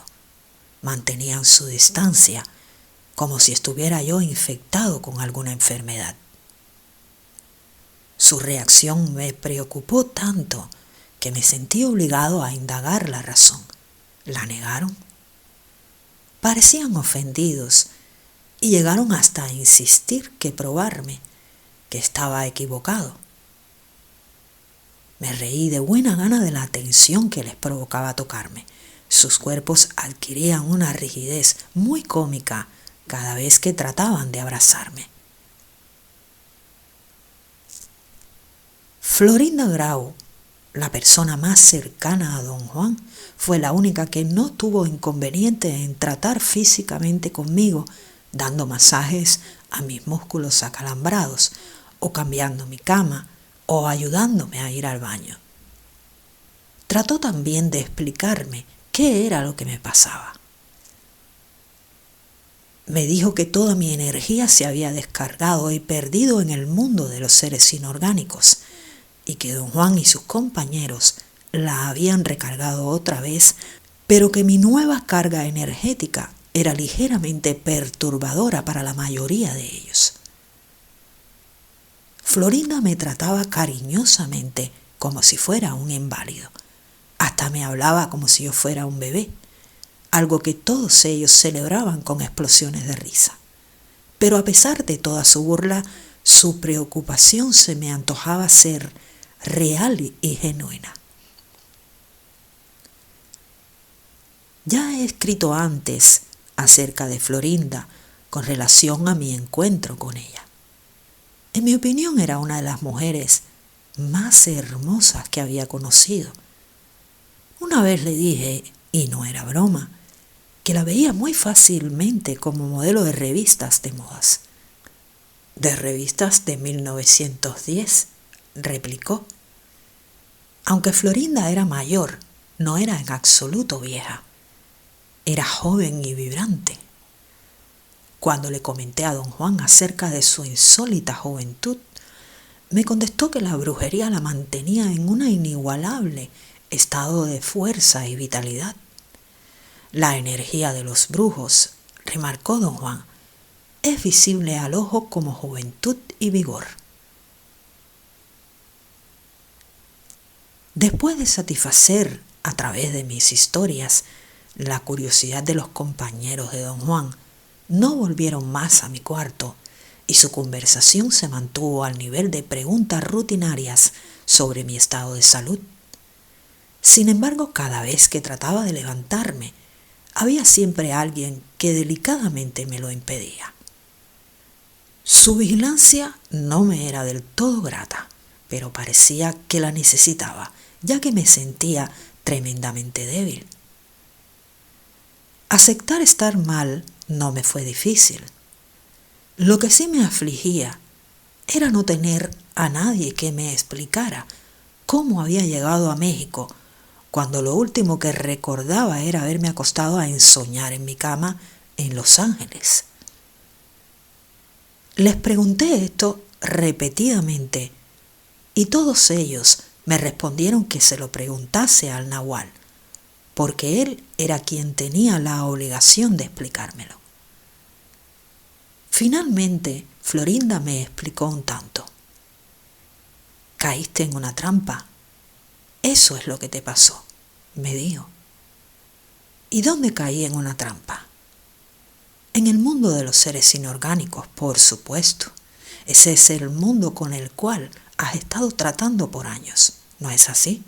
Mantenían su distancia, como si estuviera yo infectado con alguna enfermedad. Su reacción me preocupó tanto que me sentí obligado a indagar la razón. ¿La negaron? Parecían ofendidos y llegaron hasta a insistir que probarme que estaba equivocado. Me reí de buena gana de la tensión que les provocaba tocarme. Sus cuerpos adquirían una rigidez muy cómica cada vez que trataban de abrazarme. Florinda Grau, la persona más cercana a don Juan, fue la única que no tuvo inconveniente en tratar físicamente conmigo, dando masajes a mis músculos acalambrados, o cambiando mi cama, o ayudándome a ir al baño. Trató también de explicarme qué era lo que me pasaba. Me dijo que toda mi energía se había descargado y perdido en el mundo de los seres inorgánicos, y que don Juan y sus compañeros la habían recargado otra vez, pero que mi nueva carga energética era ligeramente perturbadora para la mayoría de ellos. Florinda me trataba cariñosamente como si fuera un inválido. Hasta me hablaba como si yo fuera un bebé, algo que todos ellos celebraban con explosiones de risa. Pero a pesar de toda su burla, su preocupación se me antojaba ser real y genuina. Ya he escrito antes acerca de Florinda con relación a mi encuentro con ella. En mi opinión era una de las mujeres más hermosas que había conocido. Una vez le dije, y no era broma, que la veía muy fácilmente como modelo de revistas de modas. ¿De revistas de 1910? Replicó. Aunque Florinda era mayor, no era en absoluto vieja. Era joven y vibrante. Cuando le comenté a don Juan acerca de su insólita juventud, me contestó que la brujería la mantenía en un inigualable estado de fuerza y vitalidad. La energía de los brujos, remarcó don Juan, es visible al ojo como juventud y vigor. Después de satisfacer, a través de mis historias, la curiosidad de los compañeros de don Juan, no volvieron más a mi cuarto y su conversación se mantuvo al nivel de preguntas rutinarias sobre mi estado de salud. Sin embargo, cada vez que trataba de levantarme, había siempre alguien que delicadamente me lo impedía. Su vigilancia no me era del todo grata, pero parecía que la necesitaba, ya que me sentía tremendamente débil. Aceptar estar mal no me fue difícil. Lo que sí me afligía era no tener a nadie que me explicara cómo había llegado a México, cuando lo último que recordaba era haberme acostado a ensoñar en mi cama en Los Ángeles. Les pregunté esto repetidamente y todos ellos me respondieron que se lo preguntase al Nahual, porque él era quien tenía la obligación de explicármelo. Finalmente, Florinda me explicó un tanto. Caíste en una trampa. Eso es lo que te pasó, me dijo. ¿Y dónde caí en una trampa? En el mundo de los seres inorgánicos, por supuesto. Ese es el mundo con el cual has estado tratando por años, ¿no es así?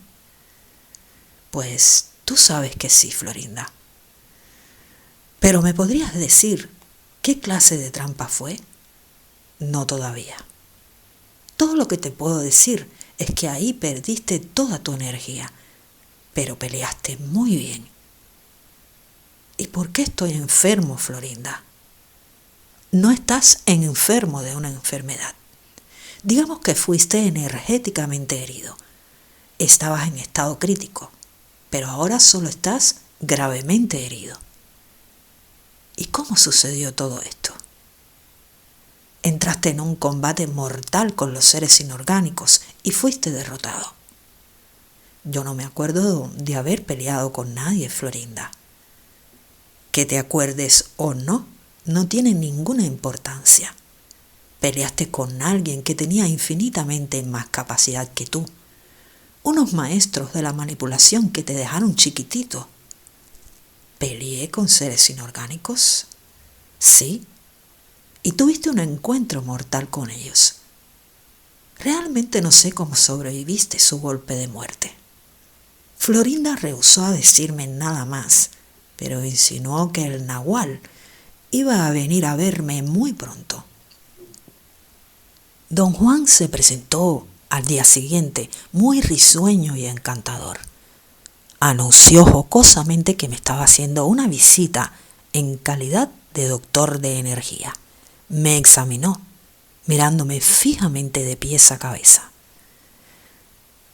Pues tú sabes que sí, Florinda. Pero ¿me podrías decir qué clase de trampa fue? No todavía. Todo lo que te puedo decir es que ahí perdiste toda tu energía, pero peleaste muy bien. ¿Y por qué estoy enfermo, Florinda? No estás enfermo de una enfermedad. Digamos que fuiste energéticamente herido. Estabas en estado crítico, pero ahora solo estás gravemente herido. ¿Y cómo sucedió todo esto? Entraste en un combate mortal con los seres inorgánicos y fuiste derrotado. Yo no me acuerdo de haber peleado con nadie, Florinda. Que te acuerdes o no, no tiene ninguna importancia. Peleaste con alguien que tenía infinitamente más capacidad que tú. Unos maestros de la manipulación que te dejaron chiquitito. ¿Peleé con seres inorgánicos? Sí. Y tuviste un encuentro mortal con ellos. Realmente no sé cómo sobreviviste su golpe de muerte. Florinda rehusó a decirme nada más, pero insinuó que el nahual iba a venir a verme muy pronto. Don Juan se presentó al día siguiente, muy risueño y encantador. Anunció jocosamente que me estaba haciendo una visita en calidad de doctor de energía. Me examinó, mirándome fijamente de pies a cabeza.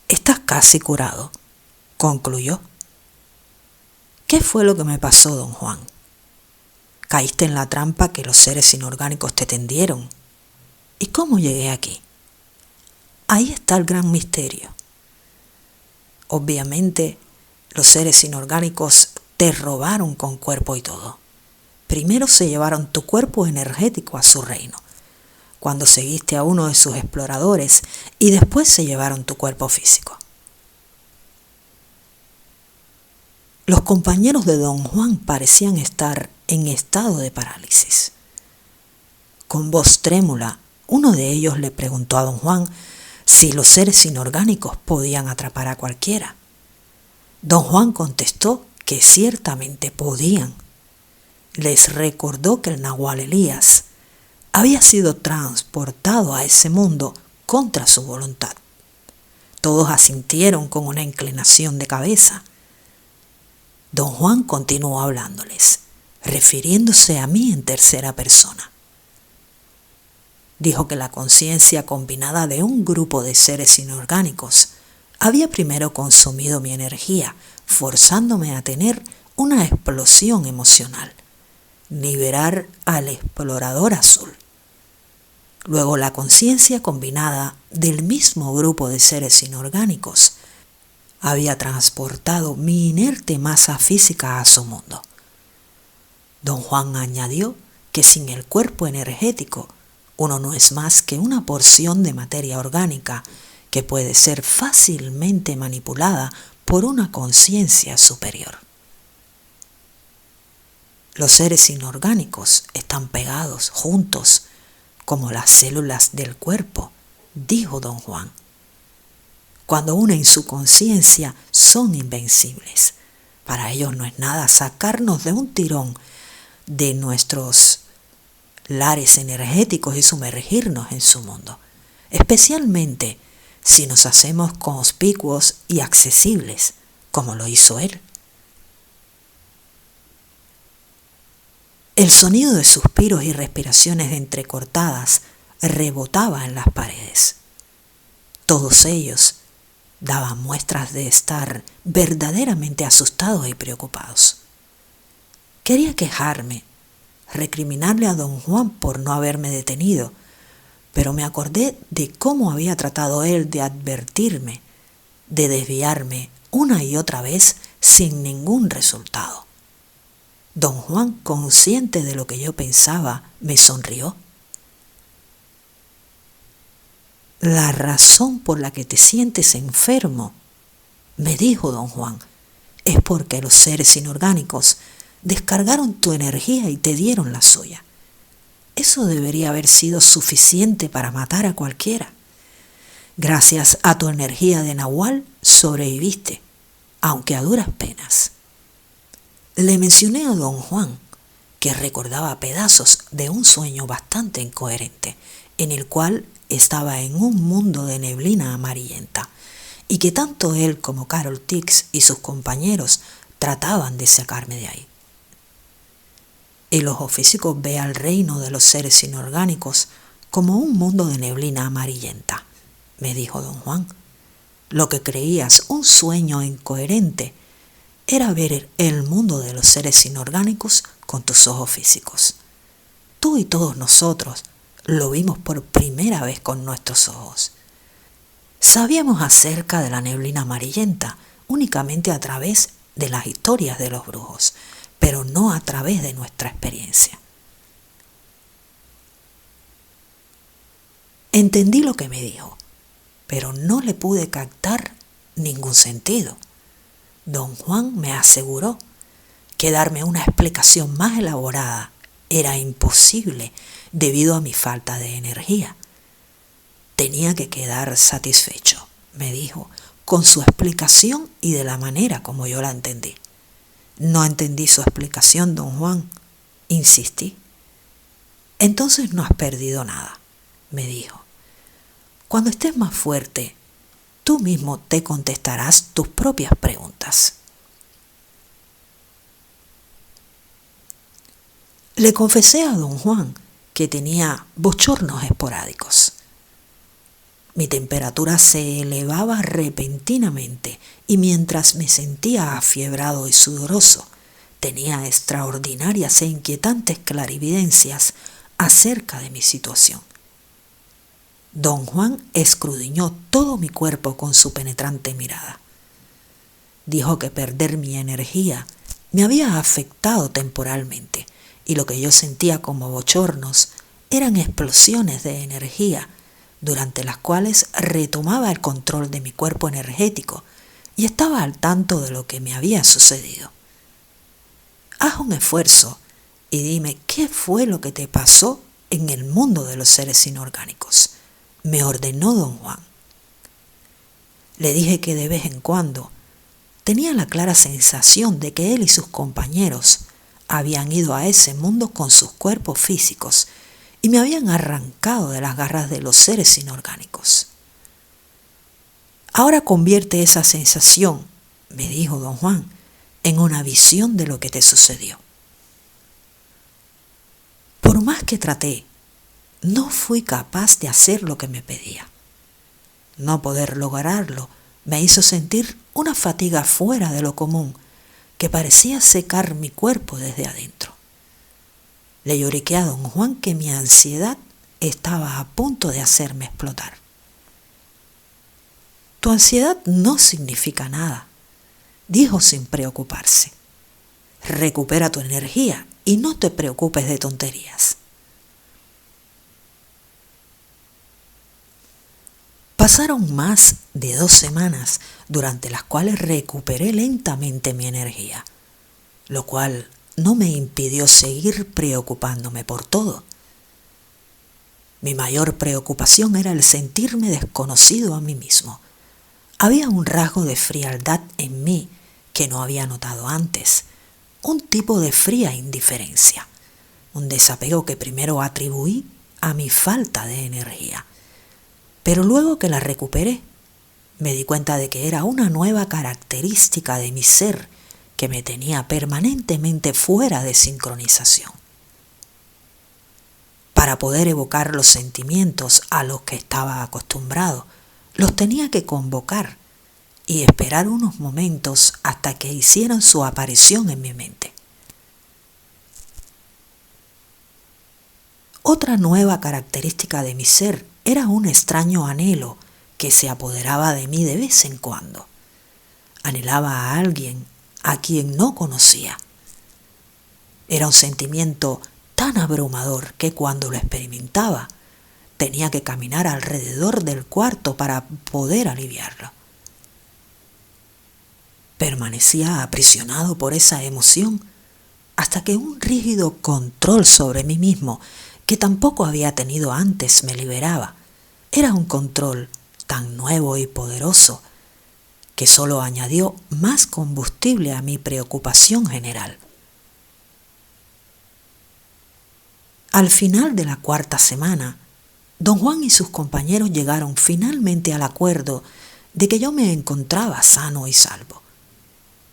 «Estás casi curado», concluyó. «¿Qué fue lo que me pasó, don Juan? Caíste en la trampa que los seres inorgánicos te tendieron. ¿Y cómo llegué aquí? Ahí está el gran misterio. Obviamente, los seres inorgánicos te robaron con cuerpo y todo. Primero se llevaron tu cuerpo energético a su reino, cuando seguiste a uno de sus exploradores, y después se llevaron tu cuerpo físico. Los compañeros de don Juan parecían estar en estado de parálisis. Con voz trémula, uno de ellos le preguntó a don Juan si los seres inorgánicos podían atrapar a cualquiera. Don Juan contestó que ciertamente podían. Les recordó que el nahual Elías había sido transportado a ese mundo contra su voluntad. Todos asintieron con una inclinación de cabeza. Don Juan continuó hablándoles, refiriéndose a mí en tercera persona. Dijo que la conciencia combinada de un grupo de seres inorgánicos había primero consumido mi energía, forzándome a tener una explosión emocional, liberar al explorador azul. Luego la conciencia combinada del mismo grupo de seres inorgánicos había transportado mi inerte masa física a su mundo. Don Juan añadió que sin el cuerpo energético uno no es más que una porción de materia orgánica que puede ser fácilmente manipulada por una conciencia superior. Los seres inorgánicos están pegados juntos como las células del cuerpo, dijo don Juan. Cuando unen su conciencia son invencibles. Para ellos no es nada sacarnos de un tirón de nuestros lares energéticos y sumergirnos en su mundo, especialmente si nos hacemos conspicuos y accesibles, como lo hizo él. El sonido de suspiros y respiraciones entrecortadas rebotaba en las paredes. Todos ellos daban muestras de estar verdaderamente asustados y preocupados. Quería quejarme, recriminarle a don Juan por no haberme detenido, pero me acordé de cómo había tratado él de advertirme, de desviarme una y otra vez sin ningún resultado. Don Juan, consciente de lo que yo pensaba, me sonrió. La razón por la que te sientes enfermo, me dijo don Juan, es porque los seres inorgánicos descargaron tu energía y te dieron la suya. eso debería haber sido suficiente para matar a cualquiera. Gracias a tu energía de Nahual sobreviviste, aunque a duras penas. Le mencioné a don Juan que recordaba pedazos de un sueño bastante incoherente, en el cual estaba en un mundo de neblina amarillenta, y que tanto él como Carol Tix y sus compañeros trataban de sacarme de ahí. El ojo físico ve al reino de los seres inorgánicos como un mundo de neblina amarillenta, me dijo don Juan. Lo que creías un sueño incoherente era ver el mundo de los seres inorgánicos con tus ojos físicos. Tú y todos nosotros lo vimos por primera vez con nuestros ojos. Sabíamos acerca de la neblina amarillenta únicamente a través de las historias de los brujos, pero no a través de nuestra experiencia. Entendí lo que me dijo, pero no le pude captar ningún sentido. Don Juan me aseguró que darme una explicación más elaborada era imposible debido a mi falta de energía. Tenía que quedar satisfecho, me dijo, con su explicación y de la manera como yo la entendí. No entendí su explicación, don Juan, insistí. Entonces no has perdido nada, me dijo. Cuando estés más fuerte, tú mismo te contestarás tus propias preguntas. Le confesé a don Juan que tenía bochornos esporádicos. Mi temperatura se elevaba repentinamente y mientras me sentía afiebrado y sudoroso, tenía extraordinarias e inquietantes clarividencias acerca de mi situación. Don Juan escudriñó todo mi cuerpo con su penetrante mirada. Dijo que perder mi energía me había afectado temporalmente y lo que yo sentía como bochornos eran explosiones de energía durante las cuales retomaba el control de mi cuerpo energético y estaba al tanto de lo que me había sucedido. Haz un esfuerzo y dime qué fue lo que te pasó en el mundo de los seres inorgánicos, me ordenó don Juan. Le dije que de vez en cuando tenía la clara sensación de que él y sus compañeros habían ido a ese mundo con sus cuerpos físicos y me habían arrancado de las garras de los seres inorgánicos. Ahora convierte esa sensación, me dijo don Juan, en una visión de lo que te sucedió. Por más que traté, no fui capaz de hacer lo que me pedía. No poder lograrlo me hizo sentir una fatiga fuera de lo común que parecía secar mi cuerpo desde adentro. Le lloriqué a don Juan que mi ansiedad estaba a punto de hacerme explotar. Tu ansiedad no significa nada, dijo sin preocuparse. Recupera tu energía y no te preocupes de tonterías. Pasaron más de 2 semanas durante las cuales recuperé lentamente mi energía, lo cual no me impidió seguir preocupándome por todo. Mi mayor preocupación era el sentirme desconocido a mí mismo. Había un rasgo de frialdad en mí que no había notado antes, un tipo de fría indiferencia, un desapego que primero atribuí a mi falta de energía. Pero luego que la recuperé, me di cuenta de que era una nueva característica de mi ser que me tenía permanentemente fuera de sincronización. Para poder evocar los sentimientos a los que estaba acostumbrado, los tenía que convocar y esperar unos momentos hasta que hicieran su aparición en mi mente. Otra nueva característica de mi ser era un extraño anhelo que se apoderaba de mí de vez en cuando. Anhelaba a alguien a quien no conocía. Era un sentimiento tan abrumador que cuando lo experimentaba tenía que caminar alrededor del cuarto para poder aliviarlo. Permanecía aprisionado por esa emoción hasta que un rígido control sobre mí mismo que tampoco había tenido antes, me liberaba. Era un control tan nuevo y poderoso que solo añadió más combustible a mi preocupación general. Al final de la cuarta semana, don Juan y sus compañeros llegaron finalmente al acuerdo de que yo me encontraba sano y salvo.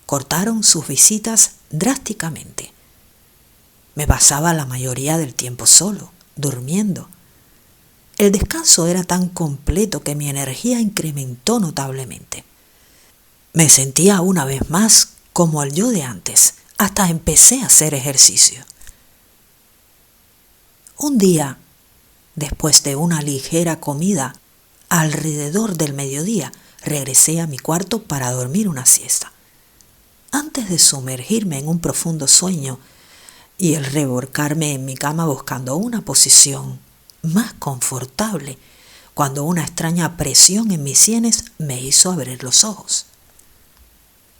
Cortaron sus visitas drásticamente. Me pasaba la mayoría del tiempo solo, durmiendo. El descanso era tan completo que mi energía incrementó notablemente. Me sentía una vez más como el yo de antes, hasta empecé a hacer ejercicio. Un día, después de una ligera comida, alrededor del mediodía, regresé a mi cuarto para dormir una siesta. Antes de sumergirme en un profundo sueño y el revolcarme en mi cama buscando una posición más confortable, cuando una extraña presión en mis sienes me hizo abrir los ojos.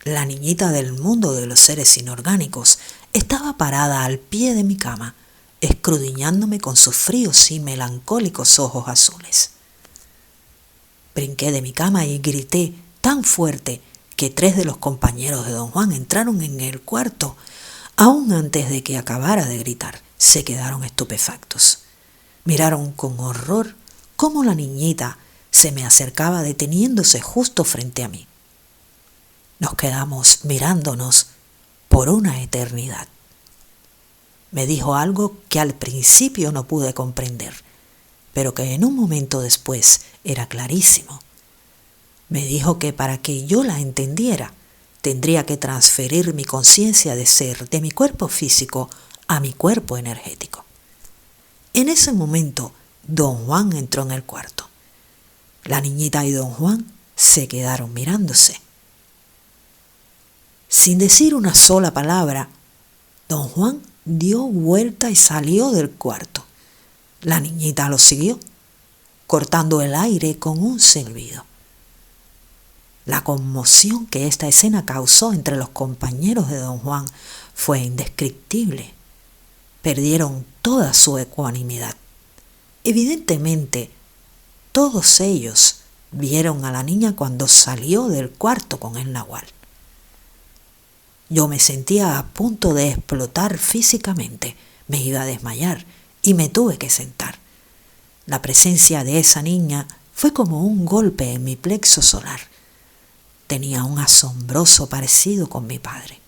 La niñita del mundo de los seres inorgánicos estaba parada al pie de mi cama, escudriñándome con sus fríos y melancólicos ojos azules. Brinqué de mi cama y grité tan fuerte que 3 de los compañeros de don Juan entraron en el cuarto. Aún antes de que acabara de gritar, se quedaron estupefactos. Miraron con horror cómo la niñita se me acercaba deteniéndose justo frente a mí. Nos quedamos mirándonos por una eternidad. Me dijo algo que al principio no pude comprender, pero que en un momento después era clarísimo. Me dijo que para que yo la entendiera, tendría que transferir mi conciencia de ser de mi cuerpo físico a mi cuerpo energético. En ese momento, don Juan entró en el cuarto. La niñita y don Juan se quedaron mirándose. Sin decir una sola palabra, don Juan dio vuelta y salió del cuarto. La niñita lo siguió, cortando el aire con un silbido. La conmoción que esta escena causó entre los compañeros de don Juan fue indescriptible. Perdieron toda su ecuanimidad. Evidentemente, todos ellos vieron a la niña cuando salió del cuarto con el nahual. Yo me sentía a punto de explotar físicamente, me iba a desmayar y me tuve que sentar. La presencia de esa niña fue como un golpe en mi plexo solar. Tenía un asombroso parecido con mi padre.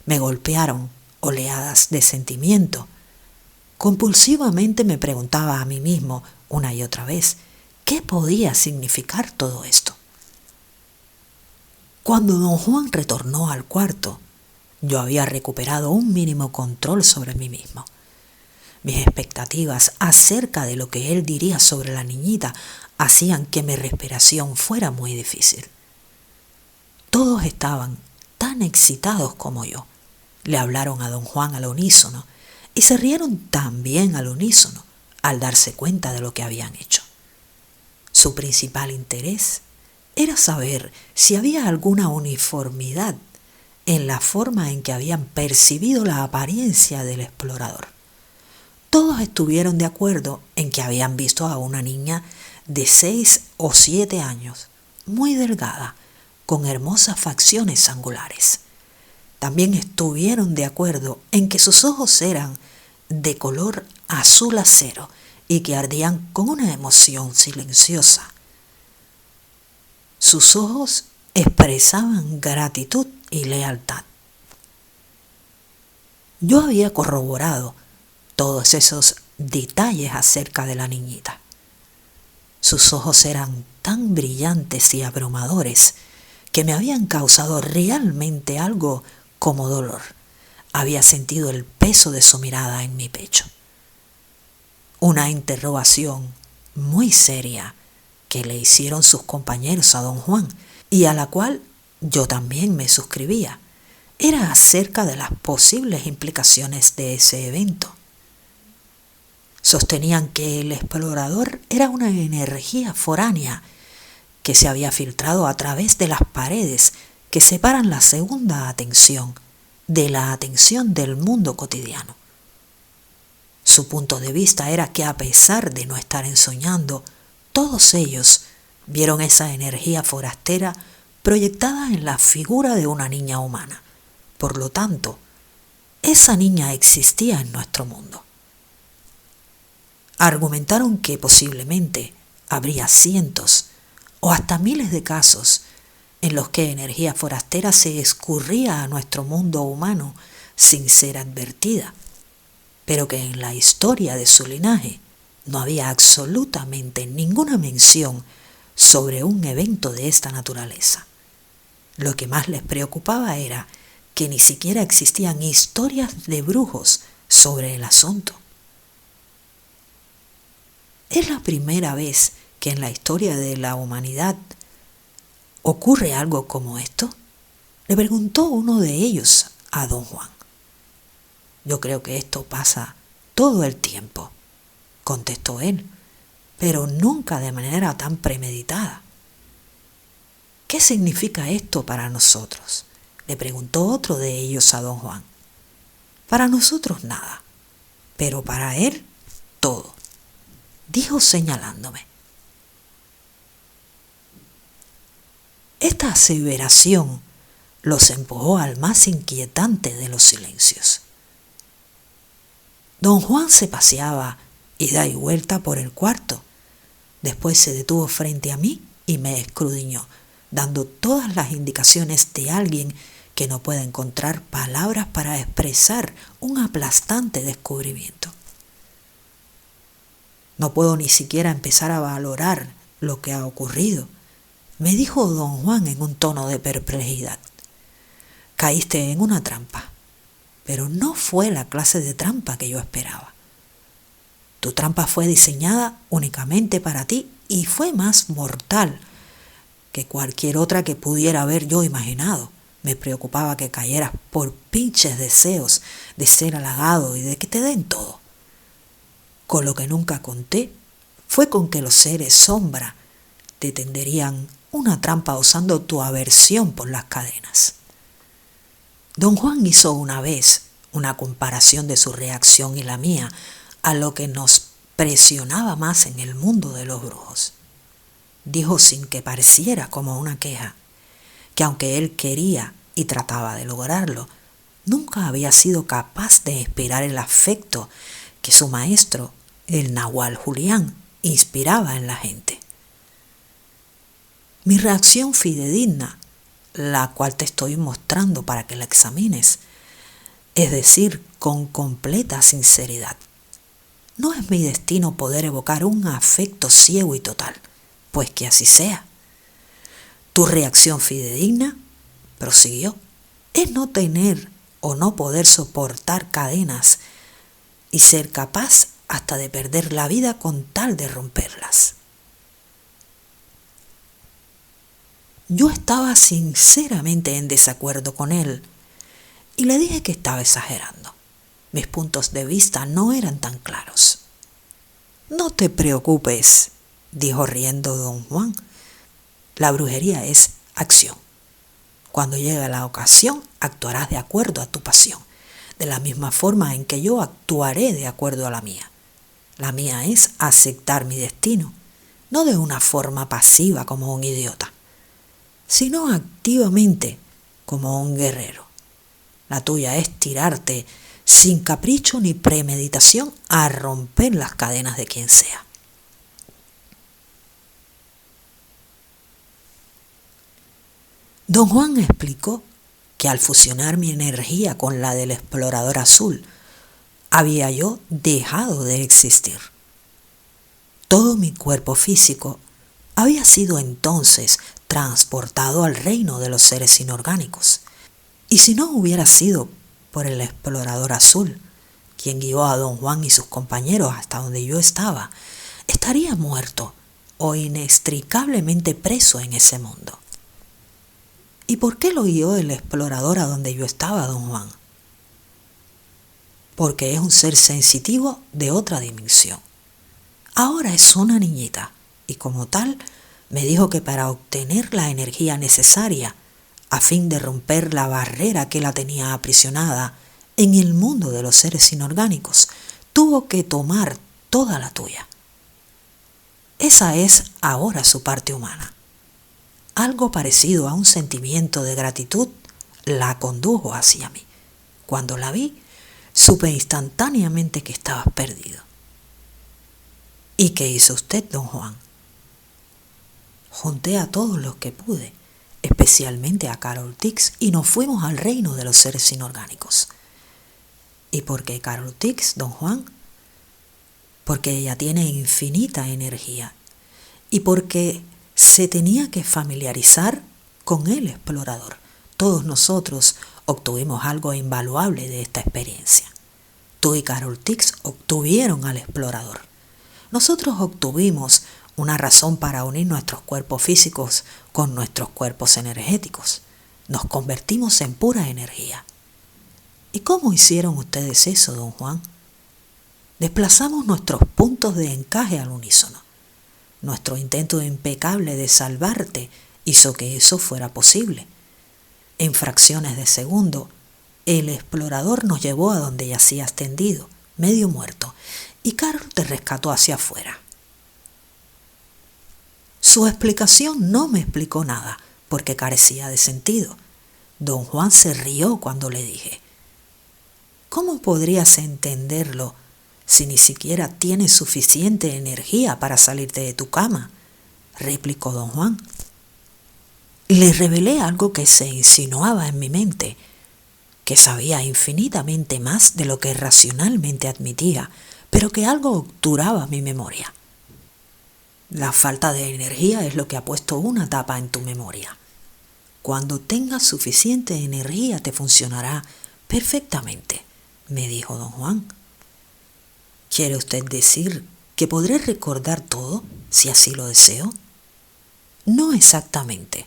Me golpearon oleadas de sentimiento. Compulsivamente me preguntaba a mí mismo una y otra vez, ¿qué podía significar todo esto? Cuando don Juan retornó al cuarto, yo había recuperado un mínimo control sobre mí mismo. Mis expectativas acerca de lo que él diría sobre la niñita hacían que mi respiración fuera muy difícil. Todos estaban tan excitados como yo. Le hablaron a don Juan al unísono y se rieron también al unísono al darse cuenta de lo que habían hecho. Su principal interés era saber si había alguna uniformidad en la forma en que habían percibido la apariencia del explorador. Todos estuvieron de acuerdo en que habían visto a una niña de 6 o 7 años, muy delgada, con hermosas facciones angulares. También estuvieron de acuerdo en que sus ojos eran de color azul acero y que ardían con una emoción silenciosa. Sus ojos expresaban gratitud y lealtad. Yo había corroborado todos esos detalles acerca de la niñita. Sus ojos eran tan brillantes y abrumadores que me habían causado realmente algo como dolor. Había sentido el peso de su mirada en mi pecho. Una interrogación muy seria que le hicieron sus compañeros a don Juan y a la cual yo también me suscribía, era acerca de las posibles implicaciones de ese evento. Sostenían que el explorador era una energía foránea que se había filtrado a través de las paredes que separan la segunda atención de la atención del mundo cotidiano. Su punto de vista era que a pesar de no estar ensoñando, todos ellos vieron esa energía forastera proyectada en la figura de una niña humana. Por lo tanto, esa niña existía en nuestro mundo. Argumentaron que posiblemente habría cientos o hasta miles de casos en los que energía forastera se escurría a nuestro mundo humano sin ser advertida, pero que en la historia de su linaje no había absolutamente ninguna mención sobre un evento de esta naturaleza. Lo que más les preocupaba era que ni siquiera existían historias de brujos sobre el asunto. ¿Es la primera vez que en la historia de la humanidad ocurre algo como esto?, le preguntó uno de ellos a don Juan. Yo creo que esto pasa todo el tiempo, contestó él, pero nunca de manera tan premeditada. ¿Qué significa esto para nosotros?, le preguntó otro de ellos a don Juan. Para nosotros nada, pero para él todo, dijo señalándome. Esta aseveración los empujó al más inquietante de los silencios. Don Juan se paseaba ida y vuelta por el cuarto. Después se detuvo frente a mí y me escudriñó, dando todas las indicaciones de alguien que no puede encontrar palabras para expresar un aplastante descubrimiento. No puedo ni siquiera empezar a valorar lo que ha ocurrido, me dijo don Juan en un tono de perplejidad. Caíste en una trampa, pero no fue la clase de trampa que yo esperaba. Tu trampa fue diseñada únicamente para ti y fue más mortal que cualquier otra que pudiera haber yo imaginado. Me preocupaba que cayeras por pinches deseos de ser halagado y de que te den todo. Con lo que nunca conté fue con que los seres sombra te tenderían una trampa usando tu aversión por las cadenas. Don Juan hizo una vez una comparación de su reacción y la mía a lo que nos presionaba más en el mundo de los brujos. Dijo sin que pareciera como una queja, que aunque él quería y trataba de lograrlo, nunca había sido capaz de inspirar el afecto que su maestro, el Nahual Julián, inspiraba en la gente. Mi reacción fidedigna, la cual te estoy mostrando para que la examines, es decir, con completa sinceridad. No es mi destino poder evocar un afecto ciego y total, pues que así sea. Tu reacción fidedigna, prosiguió, es no tener o no poder soportar cadenas y ser capaz hasta de perder la vida con tal de romperlas. Yo estaba sinceramente en desacuerdo con él y le dije que estaba exagerando. Mis puntos de vista no eran tan claros. No te preocupes, dijo riendo don Juan. La brujería es acción. Cuando llegue la ocasión, actuarás de acuerdo a tu pasión, de la misma forma en que yo actuaré de acuerdo a la mía. La mía es aceptar mi destino, no de una forma pasiva como un idiota, sino activamente como un guerrero. La tuya es tirarte sin capricho ni premeditación a romper las cadenas de quien sea. Don Juan explicó que al fusionar mi energía con la del explorador azul, había yo dejado de existir. Todo mi cuerpo físico había sido entonces transportado al reino de los seres inorgánicos. Y si no hubiera sido por el explorador azul, quien guió a don Juan y sus compañeros hasta donde yo estaba, estaría muerto o inextricablemente preso en ese mundo. ¿Y por qué lo guió el explorador a donde yo estaba, don Juan? Porque es un ser sensitivo de otra dimensión. Ahora es una niñita y como tal me dijo que para obtener la energía necesaria a fin de romper la barrera que la tenía aprisionada en el mundo de los seres inorgánicos, tuvo que tomar toda la tuya. Esa es ahora su parte humana. Algo parecido a un sentimiento de gratitud la condujo hacia mí. Cuando la vi, supe instantáneamente que estabas perdido. ¿Y qué hizo usted, don Juan? Junté a todos los que pude, especialmente a Carol Dix, y nos fuimos al reino de los seres inorgánicos. ¿Y por qué Carol Dix, don Juan? Porque ella tiene infinita energía y porque se tenía que familiarizar con el explorador. Todos nosotros obtuvimos algo invaluable de esta experiencia. Tú y Carol Dix obtuvieron al explorador. Nosotros obtuvimos una razón para unir nuestros cuerpos físicos con nuestros cuerpos energéticos. Nos convertimos en pura energía. ¿Y cómo hicieron ustedes eso, don Juan? Desplazamos nuestros puntos de encaje al unísono. Nuestro intento impecable de salvarte hizo que eso fuera posible. En fracciones de segundo, el explorador nos llevó a donde yacías tendido, medio muerto, y Carol te rescató hacia afuera. Su explicación no me explicó nada, porque carecía de sentido. Don Juan se rió cuando le dije: ¿cómo podrías entenderlo si ni siquiera tienes suficiente energía para salirte de tu cama?, replicó don Juan. Le revelé algo que se insinuaba en mi mente, que sabía infinitamente más de lo que racionalmente admitía, pero que algo obturaba mi memoria. La falta de energía es lo que ha puesto una tapa en tu memoria. Cuando tengas suficiente energía te funcionará perfectamente, me dijo don Juan. ¿Quiere usted decir que podré recordar todo si así lo deseo? No exactamente.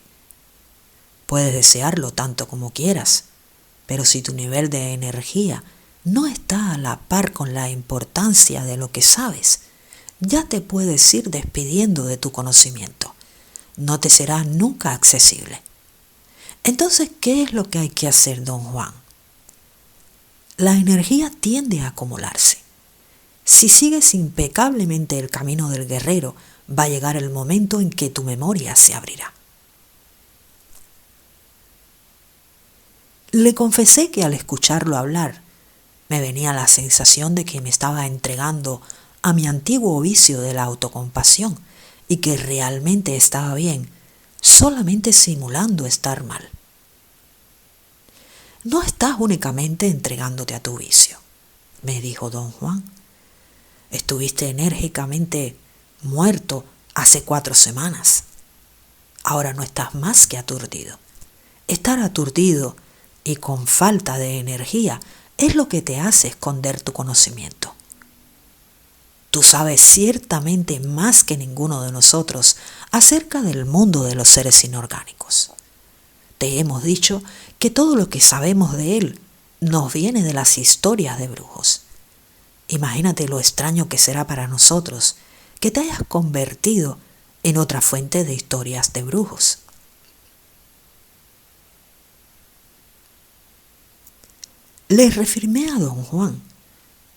Puedes desearlo tanto como quieras, pero si tu nivel de energía no está a la par con la importancia de lo que sabes, ya te puedes ir despidiendo de tu conocimiento. No te será nunca accesible. Entonces, ¿qué es lo que hay que hacer, don Juan? La energía tiende a acumularse. Si sigues impecablemente el camino del guerrero, va a llegar el momento en que tu memoria se abrirá. Le confesé que al escucharlo hablar, me venía la sensación de que me estaba entregando a mi antiguo vicio de la autocompasión y que realmente estaba bien, solamente simulando estar mal. No estás únicamente entregándote a tu vicio, me dijo don Juan. Estuviste enérgicamente muerto hace 4 semanas. Ahora no estás más que aturdido. Estar aturdido y con falta de energía es lo que te hace esconder tu conocimiento. Tú sabes ciertamente más que ninguno de nosotros acerca del mundo de los seres inorgánicos. Te hemos dicho que todo lo que sabemos de él nos viene de las historias de brujos. Imagínate lo extraño que será para nosotros que te hayas convertido en otra fuente de historias de brujos. Le reafirmé a don Juan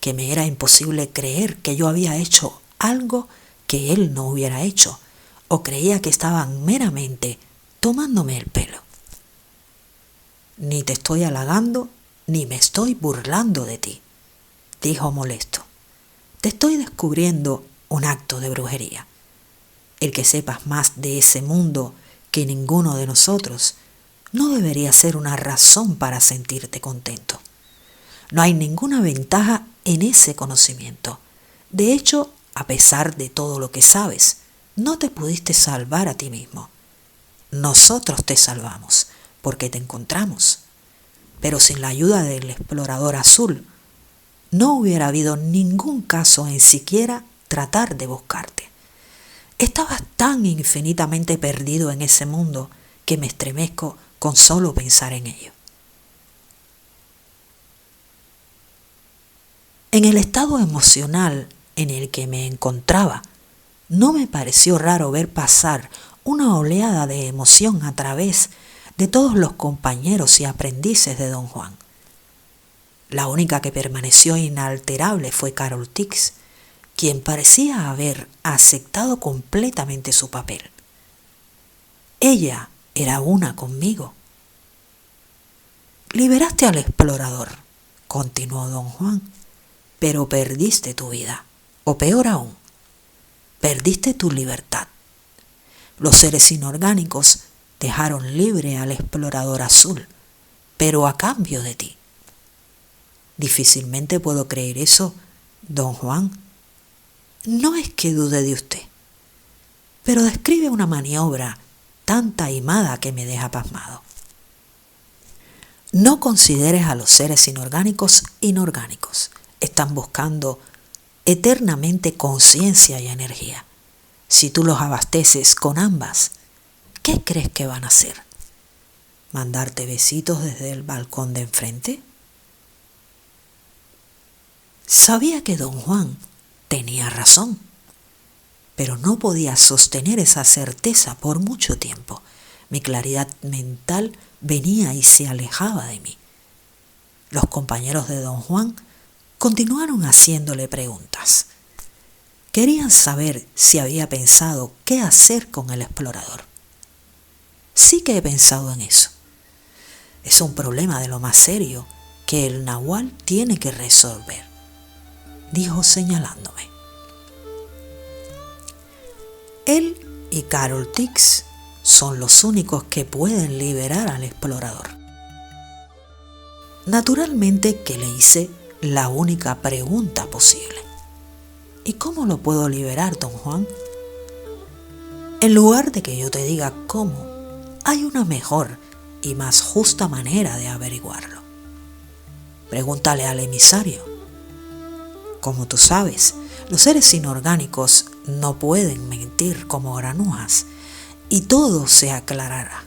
que me era imposible creer que yo había hecho algo que él no hubiera hecho, o creía que estaban meramente tomándome el pelo. Ni te estoy halagando, ni me estoy burlando de ti, dijo molesto. Te estoy descubriendo un acto de brujería. El que sepas más de ese mundo que ninguno de nosotros no debería ser una razón para sentirte contento. No hay ninguna ventaja en ese conocimiento. De hecho, a pesar de todo lo que sabes, no te pudiste salvar a ti mismo. Nosotros te salvamos porque te encontramos. Pero sin la ayuda del explorador azul, no hubiera habido ningún caso en siquiera tratar de buscarte. Estabas tan infinitamente perdido en ese mundo que me estremezco con solo pensar en ello. En el estado emocional en el que me encontraba, no me pareció raro ver pasar una oleada de emoción a través de todos los compañeros y aprendices de don Juan. La única que permaneció inalterable fue Carol Tix, quien parecía haber aceptado completamente su papel. Ella era una conmigo. Liberaste al explorador, continuó don Juan, pero perdiste tu vida, o peor aún, perdiste tu libertad. Los seres inorgánicos dejaron libre al explorador azul, pero a cambio de ti. Difícilmente puedo creer eso, don Juan. No es que dude de usted, pero describe una maniobra tan taimada que me deja pasmado. No consideres a los seres inorgánicos inorgánicos. Están buscando eternamente conciencia y energía. Si tú los abasteces con ambas, ¿qué crees que van a hacer? ¿Mandarte besitos desde el balcón de enfrente? Sabía que don Juan tenía razón, pero no podía sostener esa certeza por mucho tiempo. Mi claridad mental venía y se alejaba de mí. Los compañeros de don Juan continuaron haciéndole preguntas. Querían saber si había pensado qué hacer con el explorador. Sí que he pensado en eso. Es un problema de lo más serio que el Nahual tiene que resolver, dijo señalándome. Él y Carol Tix son los únicos que pueden liberar al explorador. Naturalmente que le hice la única pregunta posible. ¿Y cómo lo puedo liberar, don Juan? En lugar de que yo te diga cómo, hay una mejor y más justa manera de averiguarlo. Pregúntale al emisario. Como tú sabes, los seres inorgánicos no pueden mentir como granujas, y todo se aclarará.